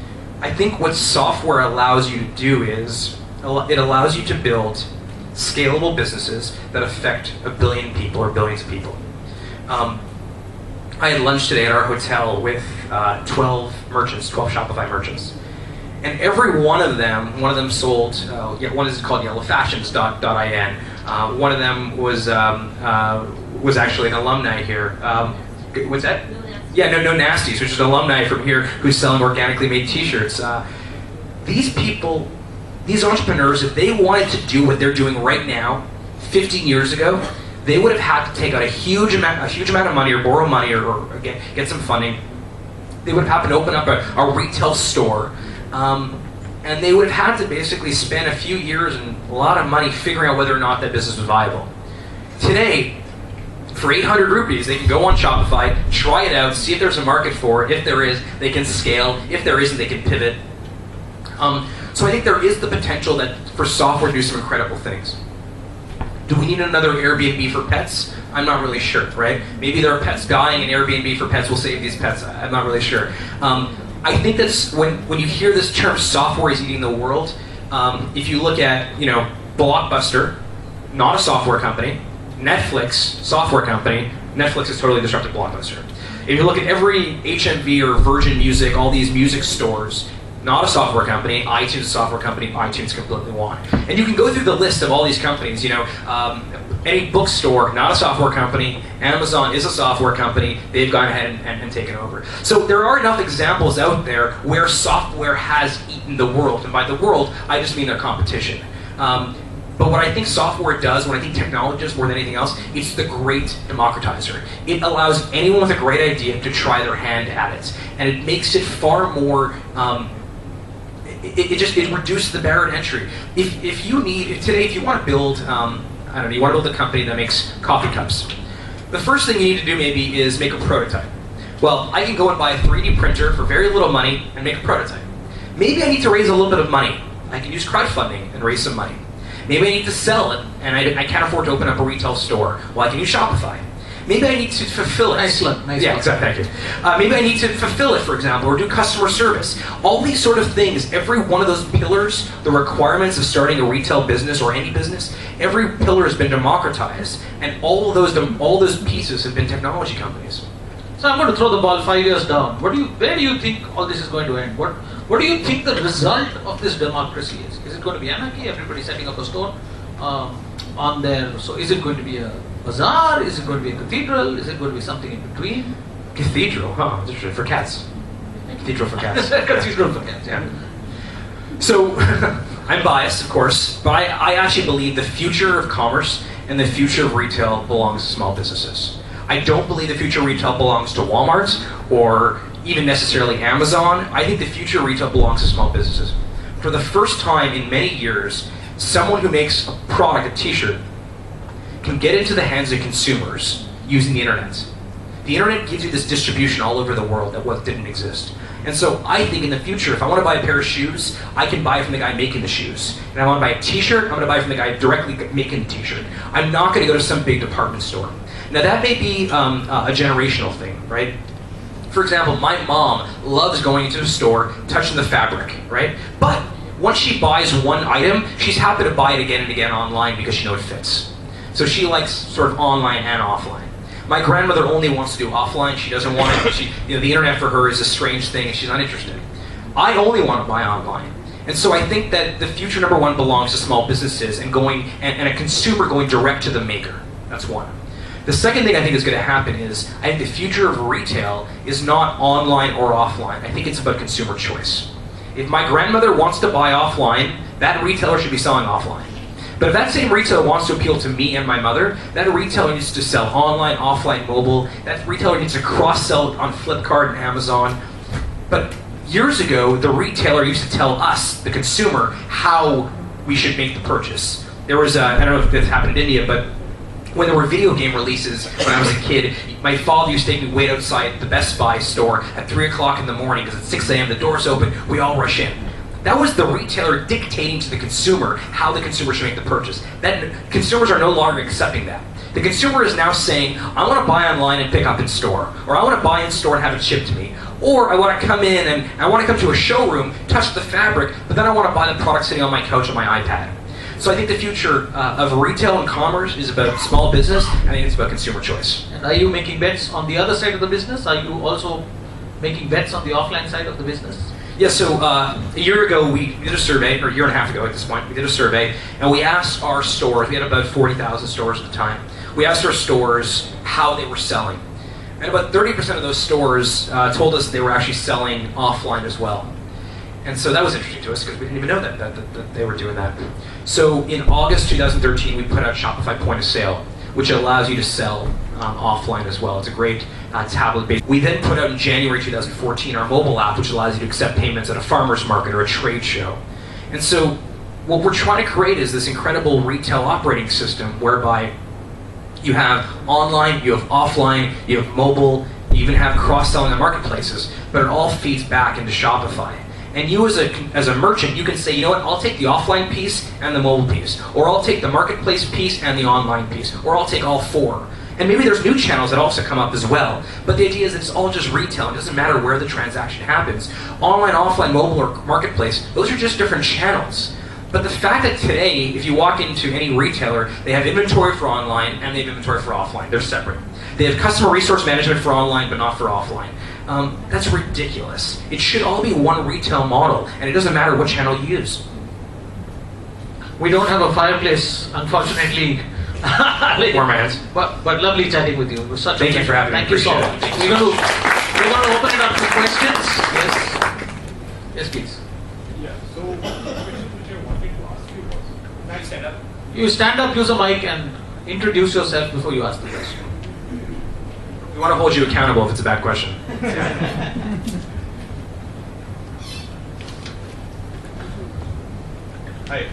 I think what software allows you to do is, it allows you to build scalable businesses that affect a billion people or billions of people. I had lunch today at our hotel with 12 Shopify merchants. And every one of them sold, one is called yellowfashions.in. One of them was actually an alumni here. What's that? Yeah, No Nasties, which is an alumni from here who's selling organically made t-shirts. These people, these entrepreneurs, if they wanted to do what they're doing right now, 15 years ago, they would have had to take out a huge amount of money or borrow money or get some funding. They would have had to open up a retail store. And they would have had to basically spend a few years and a lot of money figuring out whether or not that business was viable. Today, for 800 rupees, they can go on Shopify, try it out, see if there's a market for it. If there is, they can scale. If there isn't, they can pivot. So I think there is the potential for software to do some incredible things. Do we need another Airbnb for pets? I'm not really sure, right? Maybe there are pets dying and Airbnb for pets will save these pets. I'm not really sure. I think that's when you hear this term software is eating the world, if you look at, Blockbuster, not a software company, Netflix, software company, Netflix has totally disrupted Blockbuster. If you look at every HMV or Virgin Music, all these music stores, not a software company, iTunes a software company, iTunes completely won. And you can go through the list of all these companies, any bookstore, not a software company, Amazon is a software company, they've gone ahead and taken over. So there are enough examples out there where software has eaten the world, and by the world, I just mean their competition. But what I think software does, what I think technology does more than anything else, it's the great democratizer. It allows anyone with a great idea to try their hand at it. And it makes it far more, it reduces the barrier to entry. If you want to build, you want to build a company that makes coffee cups. The first thing you need to do maybe is make a prototype. Well, I can go and buy a 3D printer for very little money and make a prototype. Maybe I need to raise a little bit of money. I can use crowdfunding and raise some money. Maybe I need to sell it, and I can't afford to open up a retail store. Well, I can use Shopify. Maybe I need to fulfill it. Nice one. Exactly. Thank you. Maybe I need to fulfill it, for example, or do customer service. All these sort of things, every one of those pillars, the requirements of starting a retail business or any business, every pillar has been democratized, and all those pieces have been technology companies. So I'm going to throw the ball 5 years down. Where do you think all this is going to end? What do you think the result of this democracy is? Is it going to be anarchy? Everybody setting up a store on there. So is it going to be a bazaar? Is it going to be a cathedral? Is it going to be something in between? Cathedral, for cats. Cathedral for cats. Cathedral for cats, yeah. So I'm biased, of course, but I actually believe the future of commerce and the future of retail belongs to small businesses. I don't believe the future of retail belongs to Walmart or even necessarily Amazon. I think the future of retail belongs to small businesses. For the first time in many years, someone who makes a product, a t-shirt, can get into the hands of consumers using the internet. The internet gives you this distribution all over the world that what didn't exist. And so I think in the future, if I want to buy a pair of shoes, I can buy from the guy making the shoes. And I want to buy a t-shirt, I'm going to buy from the guy directly making the t-shirt. I'm not going to go to some big department store. Now that may be a generational thing, right? For example, my mom loves going into a store, touching the fabric, right? But once she buys one item, she's happy to buy it again and again online because she knows it fits. So she likes sort of online and offline. My grandmother only wants to do offline. She doesn't want it. The internet for her is a strange thing, and she's not interested. I only want to buy online. And so I think that the future, number one, belongs to small businesses and a consumer going direct to the maker. That's one. The second thing I think is going to happen is I think the future of retail is not online or offline. I think it's about consumer choice. If my grandmother wants to buy offline, that retailer should be selling offline. But if that same retailer wants to appeal to me and my mother, that retailer needs to sell online, offline, mobile. That retailer needs to cross-sell on Flipkart and Amazon. But years ago, the retailer used to tell us, the consumer, how we should make the purchase. There was, I don't know if this happened in India, but when there were video game releases when I was a kid, my father used to take me wait outside the Best Buy store at 3 o'clock in the morning because at 6 a.m. the doors open, we all rush in. That was the retailer dictating to the consumer how the consumer should make the purchase. Consumers are no longer accepting that. The consumer is now saying, I want to buy online and pick up in store, or I want to buy in store and have it shipped to me, or I want to come in and I want to come to a showroom, touch the fabric, but then I want to buy the product sitting on my couch on my iPad. So I think the future of retail and commerce is about small business, and I think it's about consumer choice. And are you making bets on the other side of the business? Are you also making bets on the offline side of the business? Yeah, so a year ago we did a survey, or a year and a half ago at this point, we did a survey, and we asked our stores, we had about 40,000 stores at the time, we asked our stores how they were selling. And about 30% of those stores told us they were actually selling offline as well. And so that was interesting to us because we didn't even know that they were doing that. So in August 2013, we put out Shopify Point of Sale, which allows you to sell offline as well. It's a great tablet-based. We then put out in January 2014 our mobile app, which allows you to accept payments at a farmer's market or a trade show. And so what we're trying to create is this incredible retail operating system whereby you have online, you have offline, you have mobile, you even have cross-selling on marketplaces, but it all feeds back into Shopify. And you as a merchant, you can say, you know what, I'll take the offline piece and the mobile piece, or I'll take the marketplace piece and the online piece, or I'll take all four. And maybe there's new channels that also come up as well. But the idea is it's all just retail. It doesn't matter where the transaction happens. Online, offline, mobile, or marketplace, those are just different channels. But the fact that today, if you walk into any retailer, they have inventory for online and they have inventory for offline. They're separate. They have customer resource management for online, but not for offline. That's ridiculous. It should all be one retail model, and it doesn't matter what channel you use. We don't have a fireplace, unfortunately. Warm my hands. But lovely chatting with you. It was such Thank you for having me. Thank you so Appreciate much. it. We're going to open it up for questions. Yes. Yes, please. Yeah. So one of the questions which I wanted to ask you was, can I stand up? You stand up, use a mic, and introduce yourself before you ask the question. We want to hold you accountable if it's a bad question. Hi.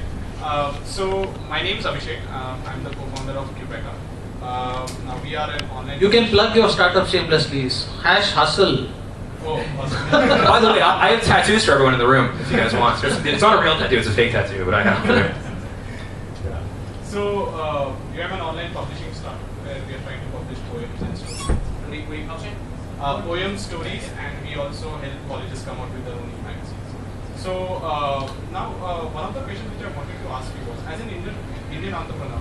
So my name is Abhishek. I'm the co-founder of Qbeka. Now we are an online. You can plug your startup shamelessly. #hustle. Oh, awesome. By the way, I have tattoos for everyone in the room if you guys want. It's not a real tattoo, it's a fake tattoo, but I have it. Yeah. So you have an online publishing startup where we are trying to publish poems and stories. Poems, stories, and we also help colleges come out with their own magazines. So now one of the questions which I wanted to ask you was, as an Indian entrepreneur,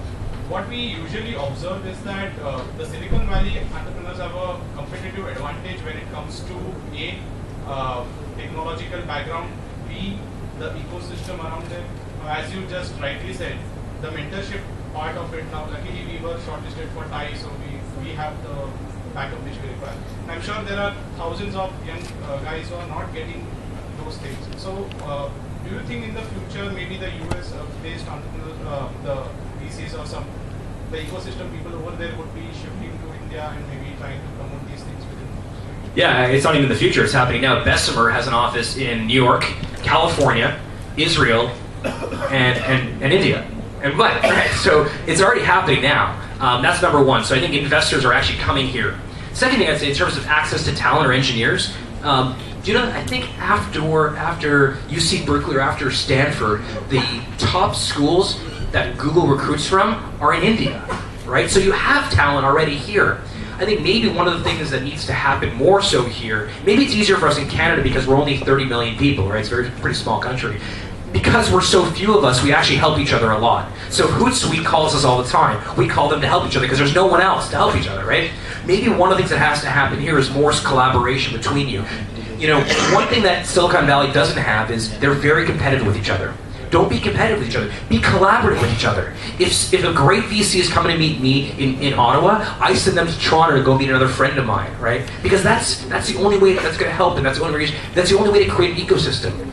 what we usually observe is that the Silicon Valley entrepreneurs have a competitive advantage when it comes to A, technological background, B, the ecosystem around them. As you just rightly said, the mentorship part of it. Now, luckily we were shortlisted for TIE, so we have the backup which we require. I'm sure there are thousands of young guys who are not getting those things. So, do you think in the future maybe the US-based entrepreneurs, the VCs or the ecosystem people over there would be shifting to India and maybe trying to promote these things within? Yeah, it's not even the future, it's happening now. Bessemer has an office in New York, California, Israel, and India. And right, so it's already happening now. That's number one. So I think investors are actually coming here. Second thing I'd say in terms of access to talent or engineers, I think after UC Berkeley or after Stanford, the top schools that Google recruits from are in India, right? So you have talent already here. I think maybe one of the things that needs to happen more so here, maybe it's easier for us in Canada because we're only 30 million people, right? It's a pretty small country. Because we're so few of us, we actually help each other a lot. So Hootsuite calls us all the time. We call them to help each other because there's no one else to help each other, right? Maybe one of the things that has to happen here is more collaboration between you. One thing that Silicon Valley doesn't have is they're very competitive with each other. Don't be competitive with each other. Be collaborative with each other. If a great VC is coming to meet me in Ottawa, I send them to Toronto to go meet another friend of mine, right? Because that's the only way that's going to help, and that's the only way to create an ecosystem.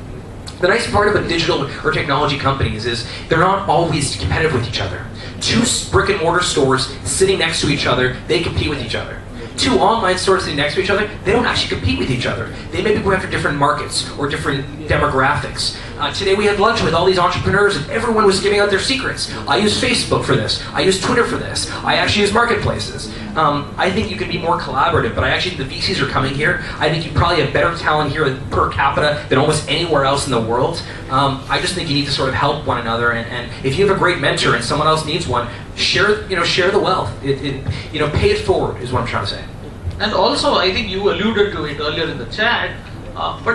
The nice part about digital or technology companies is they're not always competitive with each other. Two brick and mortar stores sitting next to each other, they compete with each other. Two online stores sitting next to each other, they don't actually compete with each other. They maybe go after different markets or different demographics. Today we had lunch with all these entrepreneurs and everyone was giving out their secrets. I use Facebook for this. I use Twitter for this. I actually use marketplaces. I think you can be more collaborative, but I actually think the VCs are coming here. I think you probably have better talent here per capita than almost anywhere else in the world. I just think you need to sort of help one another, and if you have a great mentor and someone else needs one, share the wealth. Pay it forward is what I'm trying to say. And also, I think you alluded to it earlier in the chat, but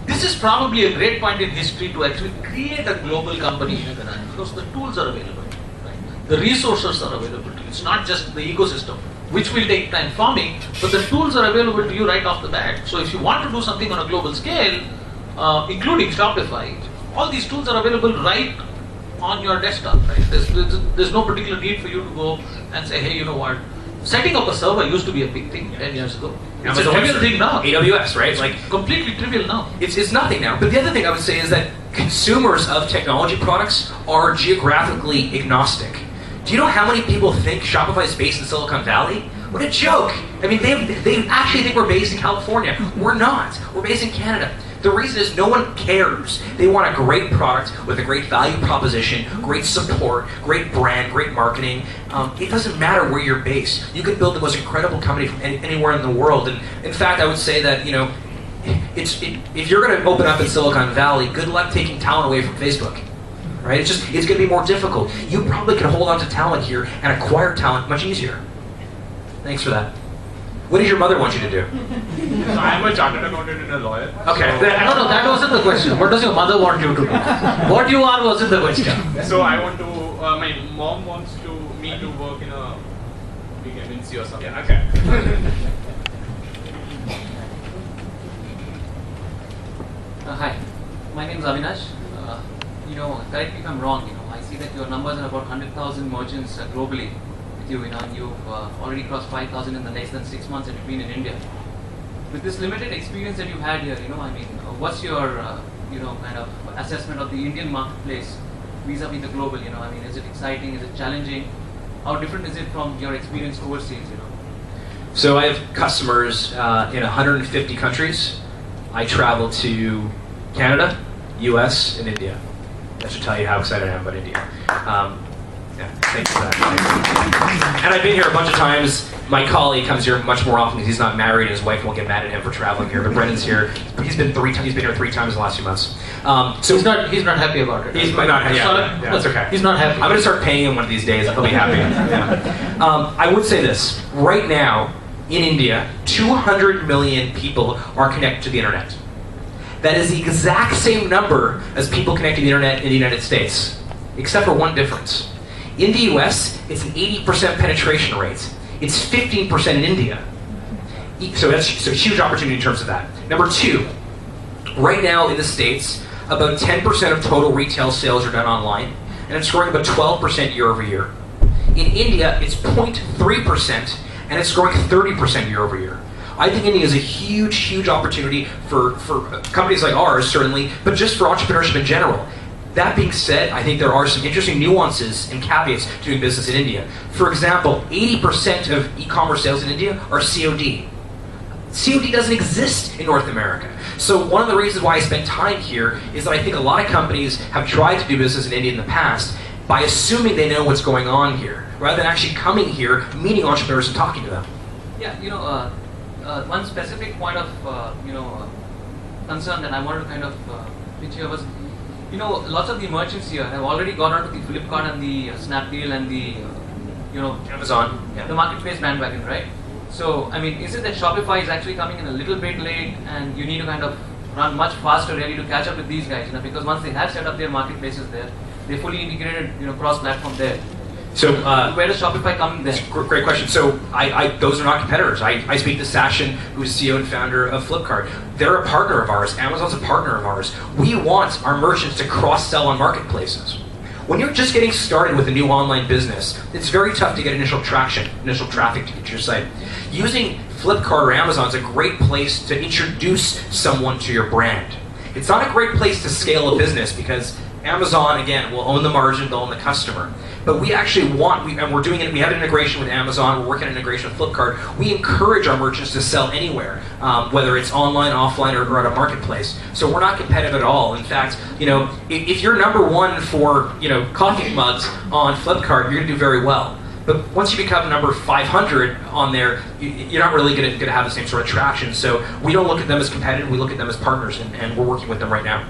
this is probably a great point in history to actually create a global company in Iran, because the tools are available, right? The resources are available to you. It's not just the ecosystem, which will take time forming, but the tools are available to you right off the bat. So if you want to do something on a global scale, including Shopify, all these tools are available right on your desktop, right? There's no particular need for you to go and say, hey, you know what? Setting up a server used to be a big thing 10 years ago. It's a trivial thing now. AWS, right? It's like completely trivial now. It's nothing now. But the other thing I would say is that consumers of technology products are geographically agnostic. Do you know how many people think Shopify is based in Silicon Valley? What a joke! I mean, they actually think we're based in California. We're not. We're based in Canada. The reason is no one cares. They want a great product with a great value proposition, great support, great brand, great marketing. It doesn't matter where you're based. You can build the most incredible company from anywhere in the world. And in fact, I would say that if you're going to open up in Silicon Valley, good luck taking talent away from Facebook. Right? It's going to be more difficult. You probably can hold on to talent here and acquire talent much easier. Thanks for that. What did your mother want you to do? So I'm a chartered accountant and a lawyer. Okay. No, that wasn't the question. What does your mother want you to do? What you are wasn't the question. So I want to, my mom wants me to work in a big MNC or something. Yeah, okay. Hi, my name is Avinash. Correct me if I'm wrong. I see that your numbers are about 100,000 merchants globally. And you've already crossed 5,000 in the less than 6 months that you've been in India. With this limited experience that you've had here, what's your, kind of assessment of the Indian marketplace vis-a-vis the global? Is it exciting? Is it challenging? How different is it from your experience overseas? So I have customers in 150 countries. I travel to Canada, US, and India. That should tell you how excited I am about India. Yeah, thanks for that. And I've been here a bunch of times. My colleague comes here much more often because he's not married and his wife won't get mad at him for traveling here. But Brendan's here. He's been here 3 times in the last few months. So he's not happy about it. He's not happy. Yeah, that's okay. He's not happy. I'm going to start paying him one of these days. He'll be happy. Yeah. I would say this. Right now, in India, 200 million people are connected to the internet. That is the exact same number as people connected to the internet in the United States, except for one difference. In the US, it's an 80% penetration rate. It's 15% in India. So that's a huge opportunity in terms of that. Number 2, right now in the States, about 10% of total retail sales are done online, and it's growing about 12% year over year. In India, it's 0.3%, and it's growing 30% year over year. I think India is a huge, huge opportunity for companies like ours, certainly, but just for entrepreneurship in general. That being said, I think there are some interesting nuances and caveats to doing business in India. For example, 80% of e-commerce sales in India are COD. COD doesn't exist in North America. So one of the reasons why I spent time here is that I think a lot of companies have tried to do business in India in the past, by assuming they know what's going on here, rather than actually coming here, meeting entrepreneurs and talking to them. Yeah, one specific point of concern that I wanted to kind of pitch here was, lots of the merchants here have already gone onto the Flipkart and the Snapdeal and the Amazon, the marketplace bandwagon, right? So, I mean, is it that Shopify is actually coming in a little bit late and you need to kind of run much faster really to catch up with these guys, because once they have set up their marketplaces there, they're fully integrated, cross-platform there. So where does Shopify come in there? Great question. So those are not competitors. I speak to Sachin, who's CEO and founder of Flipkart. They're a partner of ours. Amazon's a partner of ours. We want our merchants to cross-sell on marketplaces. When you're just getting started with a new online business, it's very tough to get initial traction, initial traffic to get to your site. Using Flipkart or Amazon is a great place to introduce someone to your brand. It's not a great place to scale a business because Amazon, again, will own the margin, they'll own the customer. But we actually and we're doing it, we have an integration with Amazon, we're working on integration with Flipkart. We encourage our merchants to sell anywhere, whether it's online, offline, or at a marketplace. So we're not competitive at all. In fact, if you're number one for, coffee mugs on Flipkart, you're gonna do very well. But once you become number 500 on there, you're not really going to have the same sort of traction. So we don't look at them as competitive, we look at them as partners, and we're working with them right now.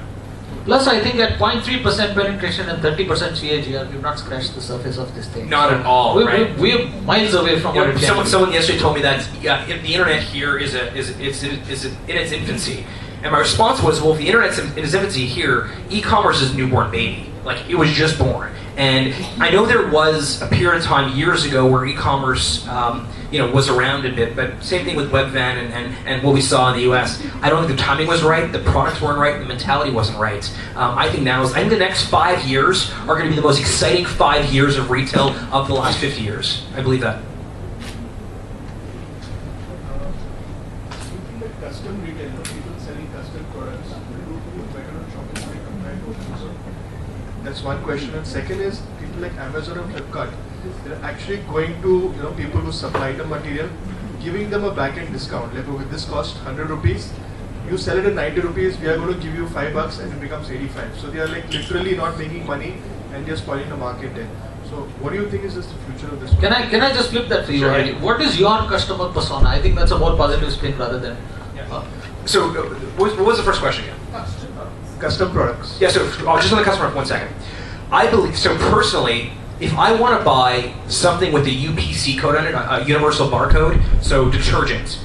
Plus, I think at 0.3% penetration and 30% CAGR, we've not scratched the surface of this thing. Not at all, right? We're miles away from what it can be. Someone yesterday told me that the internet here is in its infancy. And my response was, well, if the internet's in its infancy here, e-commerce is a newborn baby. Like, it was just born. And I know there was a period of time years ago where e-commerce was around a bit, but same thing with Webvan and what we saw in the US. I don't think the timing was right, the products weren't right, the mentality wasn't right. I think the next 5 years are going to be the most exciting 5 years of retail of the last 50 years. I believe that. Custom retail, people selling custom products, will do better on Shopify compared to Amazon? That's one question. And second is, people like Amazon and Flipkart, they're actually going to people who supply the material, giving them a back-end discount. Like, with this cost 100 rupees, you sell it at 90 rupees, we are going to give you $5 and it becomes 85. So they are like literally not making money and they're spoiling the market there. So what do you think is just the future of this? Can I just flip that for you? Sure. What is your customer persona? I think that's a more positive spin rather than. So what was the first question again? Custom products. Yeah, so just on the customer for 1 second. I believe, so personally, if I want to buy something with a UPC code on it, a universal barcode, so detergent,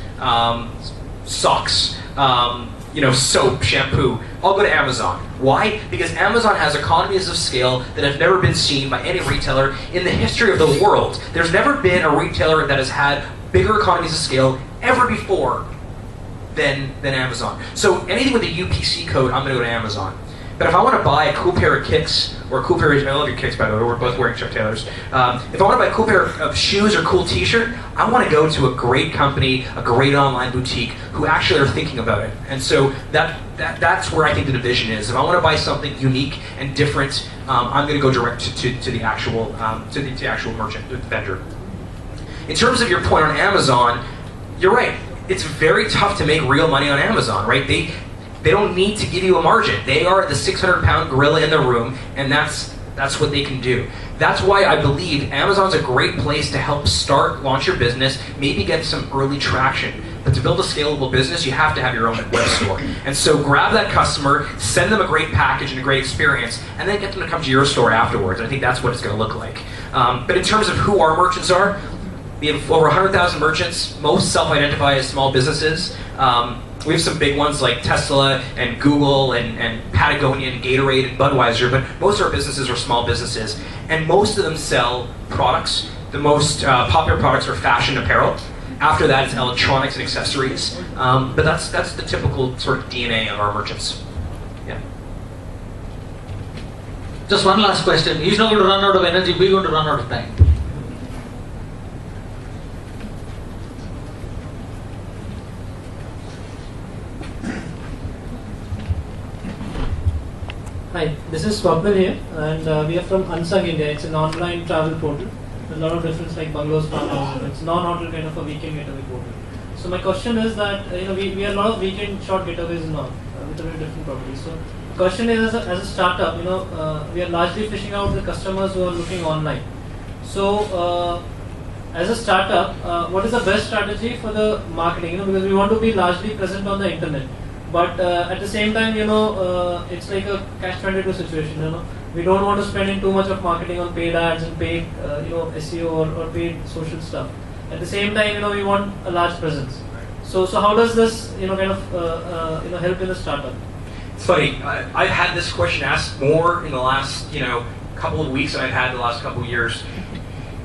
socks, soap, shampoo, I'll go to Amazon. Why? Because Amazon has economies of scale that have never been seen by any retailer in the history of the world. There's never been a retailer that has had bigger economies of scale ever before than Amazon. So anything with a UPC code, I'm going to go to Amazon. But if I want to buy a cool pair of kicks, or a cool pair of, I love your kicks by the way, we're both wearing Chuck Taylors. If I want to buy a cool pair of shoes or a cool t-shirt, I want to go to a great company, a great online boutique, who actually are thinking about it. And so that's where I think the division is. If I want to buy something unique and different, I'm going to go direct to the actual merchant, the vendor. In terms of your point on Amazon, you're right. It's very tough to make real money on Amazon, right? They don't need to give you a margin. They are the 600-pound gorilla in the room, and that's what they can do. That's why I believe Amazon's a great place to help launch your business, maybe get some early traction. But to build a scalable business, you have to have your own web store. And so grab that customer, send them a great package and a great experience, and then get them to come to your store afterwards. I think that's what it's going to look like. But in terms of who our merchants are, we have over 100,000 merchants. Most self-identify as small businesses. We have some big ones like Tesla and Google and Patagonia and Gatorade and Budweiser, but most of our businesses are small businesses. And most of them sell products. The most popular products are fashion apparel. After that, it's electronics and accessories. But that's the typical sort of DNA of our merchants. Yeah. Just one last question. He's not going to run out of energy, we're going to run out of time. Hi, this is Swapnil here, and we are from Unsung India. It's an online travel portal. There's a lot of difference like bungalows, farmhouses. It's non-hotel kind of a weekend getaway portal. So my question is that we have a lot of weekend short getaways now with very different properties. So question is, as a startup, we are largely fishing out the customers who are looking online. So, as a startup, what is the best strategy for the marketing? Because we want to be largely present on the internet, but at the same time, it's like a catch-22 situation. We don't want to spend in too much of marketing on paid ads and paid, SEO or paid social stuff. At the same time, we want a large presence. So how does this, help in the startup? It's funny. I've had this question asked more in the last, couple of weeks than I've had the last couple of years.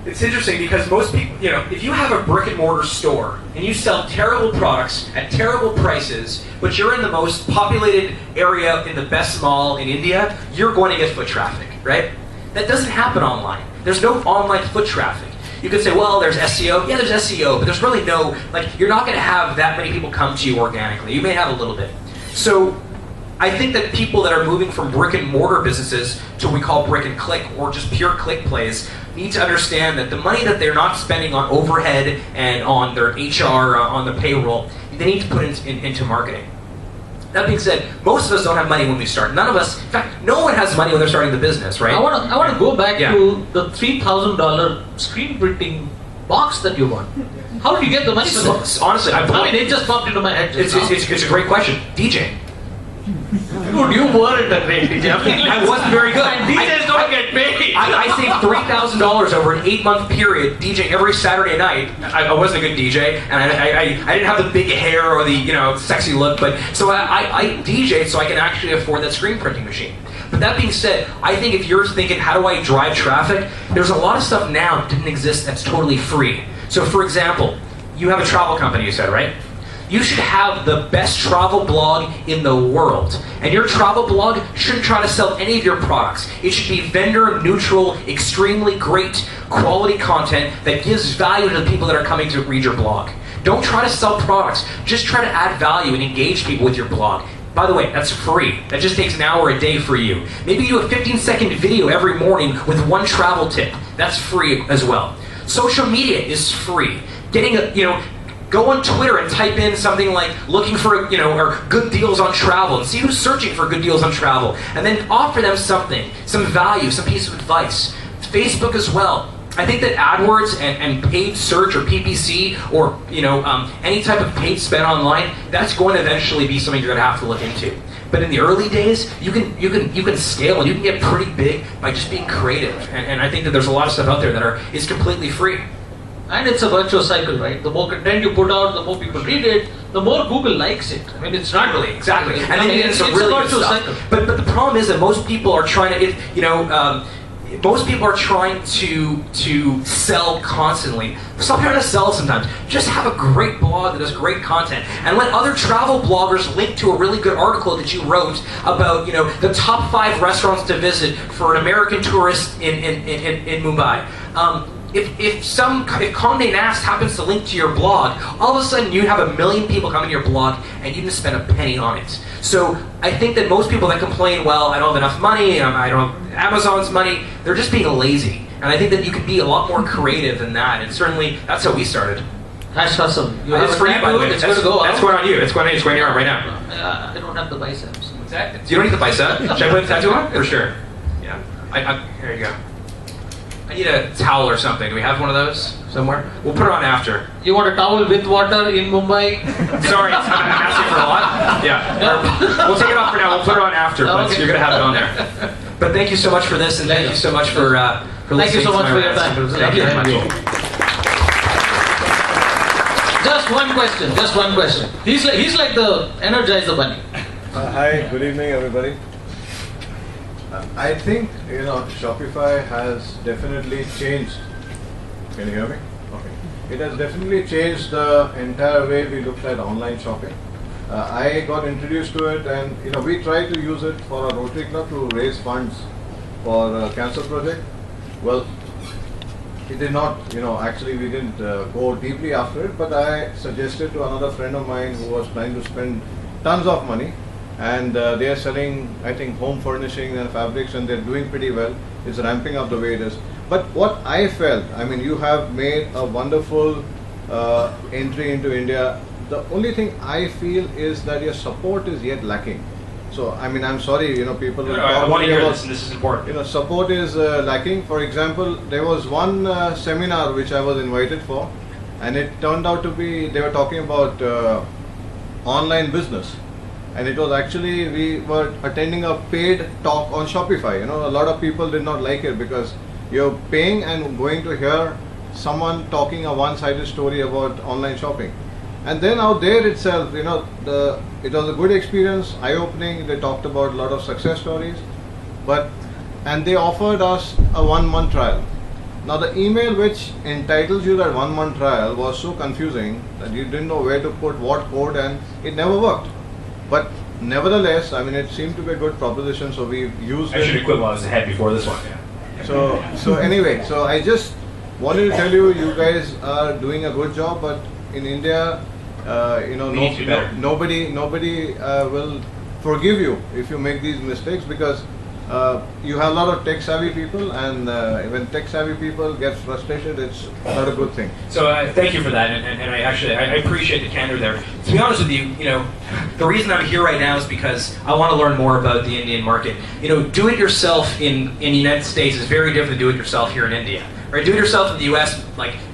It's interesting because most people, if you have a brick and mortar store and you sell terrible products at terrible prices, but you're in the most populated area in the best mall in India, you're going to get foot traffic, right? That doesn't happen online. There's no online foot traffic. You could say, well, there's SEO. Yeah, there's SEO, but there's really no, you're not going to have that many people come to you organically. You may have a little bit. So I think that people that are moving from brick and mortar businesses to what we call brick and click or just pure click plays need to understand that the money that they're not spending on overhead and on their HR, on the payroll, they need to put into marketing. That being said, most of us don't have money when we start. None of us, in fact, no one has money when they're starting the business, right? I want to go back to the $3,000 screen printing box that you won. How did you get the money for that? Honestly, it just popped into my head. It's a great question. DJ. Dude, you weren't a great DJ. I wasn't very good. DJs don't get paid. I saved $3,000 over an 8-month period DJing every Saturday night. I wasn't a good DJ, and I didn't have the big hair or the sexy look, but so I DJed so I can actually afford that screen printing machine. But that being said, I think if you're thinking, how do I drive traffic? There's a lot of stuff now that didn't exist that's totally free. So for example, you have a travel company, you said, right? You should have the best travel blog in the world. And your travel blog shouldn't try to sell any of your products. It should be vendor neutral, extremely great quality content that gives value to the people that are coming to read your blog. Don't try to sell products. Just try to add value and engage people with your blog. By the way, that's free. That just takes an hour a day for you. Maybe you do a 15-second video every morning with one travel tip. That's free as well. Social media is free. Go on Twitter and type in something like looking for, or good deals on travel, and see who's searching for good deals on travel, and then offer them something, some value, some piece of advice. Facebook as well. I think that AdWords and paid search or PPC or any type of paid spend online, that's going to eventually be something you're going to have to look into. But in the early days, you can scale and you can get pretty big by just being creative. And I think that there's a lot of stuff out there that is completely free. And it's a virtuous cycle, right? The more content you put out, the more people read it, the more Google likes it. I mean, it's not really exactly. And then it's really a virtuous cycle. But the problem is that most people are trying to, most people are trying to sell constantly. Stop trying to sell sometimes. Just have a great blog that does great content, and let other travel bloggers link to a really good article that you wrote about, the top 5 restaurants to visit for an American tourist in Mumbai. If Condé Nast happens to link to your blog, all of a sudden you have 1 million people coming to your blog and you didn't spend a penny on it. So I think that most people that complain, well, I don't have enough money, I don't have Amazon's money, they're just being lazy. And I think that you can be a lot more creative than that, and certainly that's how we started. Hash hustle. It's for you, by the way. That's going on you. It's going on your arm right now. I don't have the biceps. What's that? You don't need the bicep? Should I put a tattoo on? For sure. Yeah. Here you go. I need a towel or something. Do we have one of those somewhere? We'll put it on after. You want a towel with water in Mumbai? Sorry, I'm asking for a lot. Yeah. We'll take it off for now. We'll put it on after, but you're going to have it on there. But thank you so much for this, and thank you so much for listening. Thank you so much for your time. Thank you very much. Just one question. He's like the Energizer Bunny. Hi, good evening, everybody. I think, Shopify has definitely changed. Can you hear me? Okay. It has definitely changed the entire way we looked at online shopping. I got introduced to it, and we tried to use it for our Rotary Club to raise funds for a cancer project. Well, it did not, actually we didn't go deeply after it, but I suggested to another friend of mine who was trying to spend tons of money, and they are selling, I think, home furnishing and fabrics, and they're doing pretty well. It's ramping up the way it is. But what I felt, you have made a wonderful entry into India. The only thing I feel is that your support is yet lacking. So I mean, I'm sorry, people will I talk want to me hear about, this, and this is important. support is lacking. For example, there was one seminar which I was invited for, and it turned out to be, they were talking about online business, and it was actually, we were attending a paid talk on Shopify. A lot of people did not like it because you're paying and going to hear someone talking a one-sided story about online shopping. And then out there itself, it was a good experience, eye-opening. They talked about a lot of success stories, and they offered us a 1-month trial. Now the email which entitles you that 1-month trial was so confusing that you didn't know where to put what code, and it never worked. But nevertheless, I mean, it seemed to be a good proposition, so we used it. I should have quit while I was ahead before this one. Yeah. So anyway, so I just wanted to tell you, you guys are doing a good job, but in India, nobody will forgive you if you make these mistakes, because you have a lot of tech savvy people, and when tech savvy people get frustrated, it's not a good thing. So thank you for that, and I appreciate the candor there. To be honest with you, the reason I'm here right now is because I want to learn more about the Indian market. Do it yourself in the United States is very different than do it yourself here in India. Right? Do it yourself in the US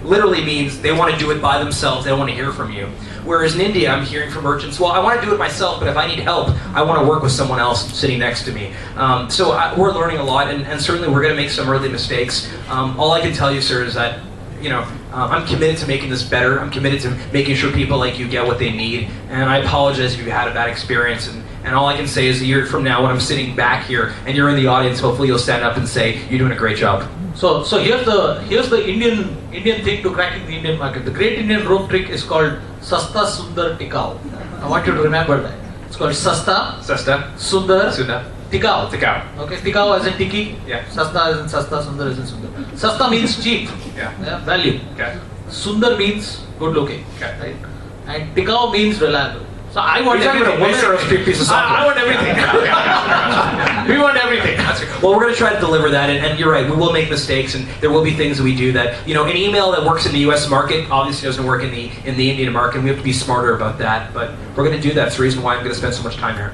literally means they want to do it by themselves. They don't want to hear from you. Whereas in India, I'm hearing from merchants, well, I want to do it myself, but if I need help, I want to work with someone else sitting next to me. We're learning a lot, and certainly we're going to make some early mistakes. All I can tell you, sir, is that I'm committed to making this better. I'm committed to making sure people like you get what they need. And I apologize if you had a bad experience. And all I can say is a year from now, when I'm sitting back here and you're in the audience, hopefully you'll stand up and say, you're doing a great job. So here's the Indian thing to cracking the Indian market. The great Indian rope trick is called Sasta Sundar Tikau. I want you to remember that. It's called Sasta Sundar Tikau. Okay, Tikau as in tiki. Yeah. Sasta as in Sasta, Sundar as in Sundar. Sasta means cheap. Yeah. Value. Okay. Sundar means good looking. Okay. Right? And Tikau means reliable. So I want everything. I want everything. We want everything. Well, we're going to try to deliver that, and you're right, we will make mistakes, and there will be things that we do that, an email that works in the US market obviously doesn't work in the Indian market, and we have to be smarter about that, but we're going to do that. It's the reason why I'm going to spend so much time here.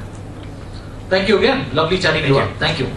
Thank you again. Lovely chatting to you. Thank you.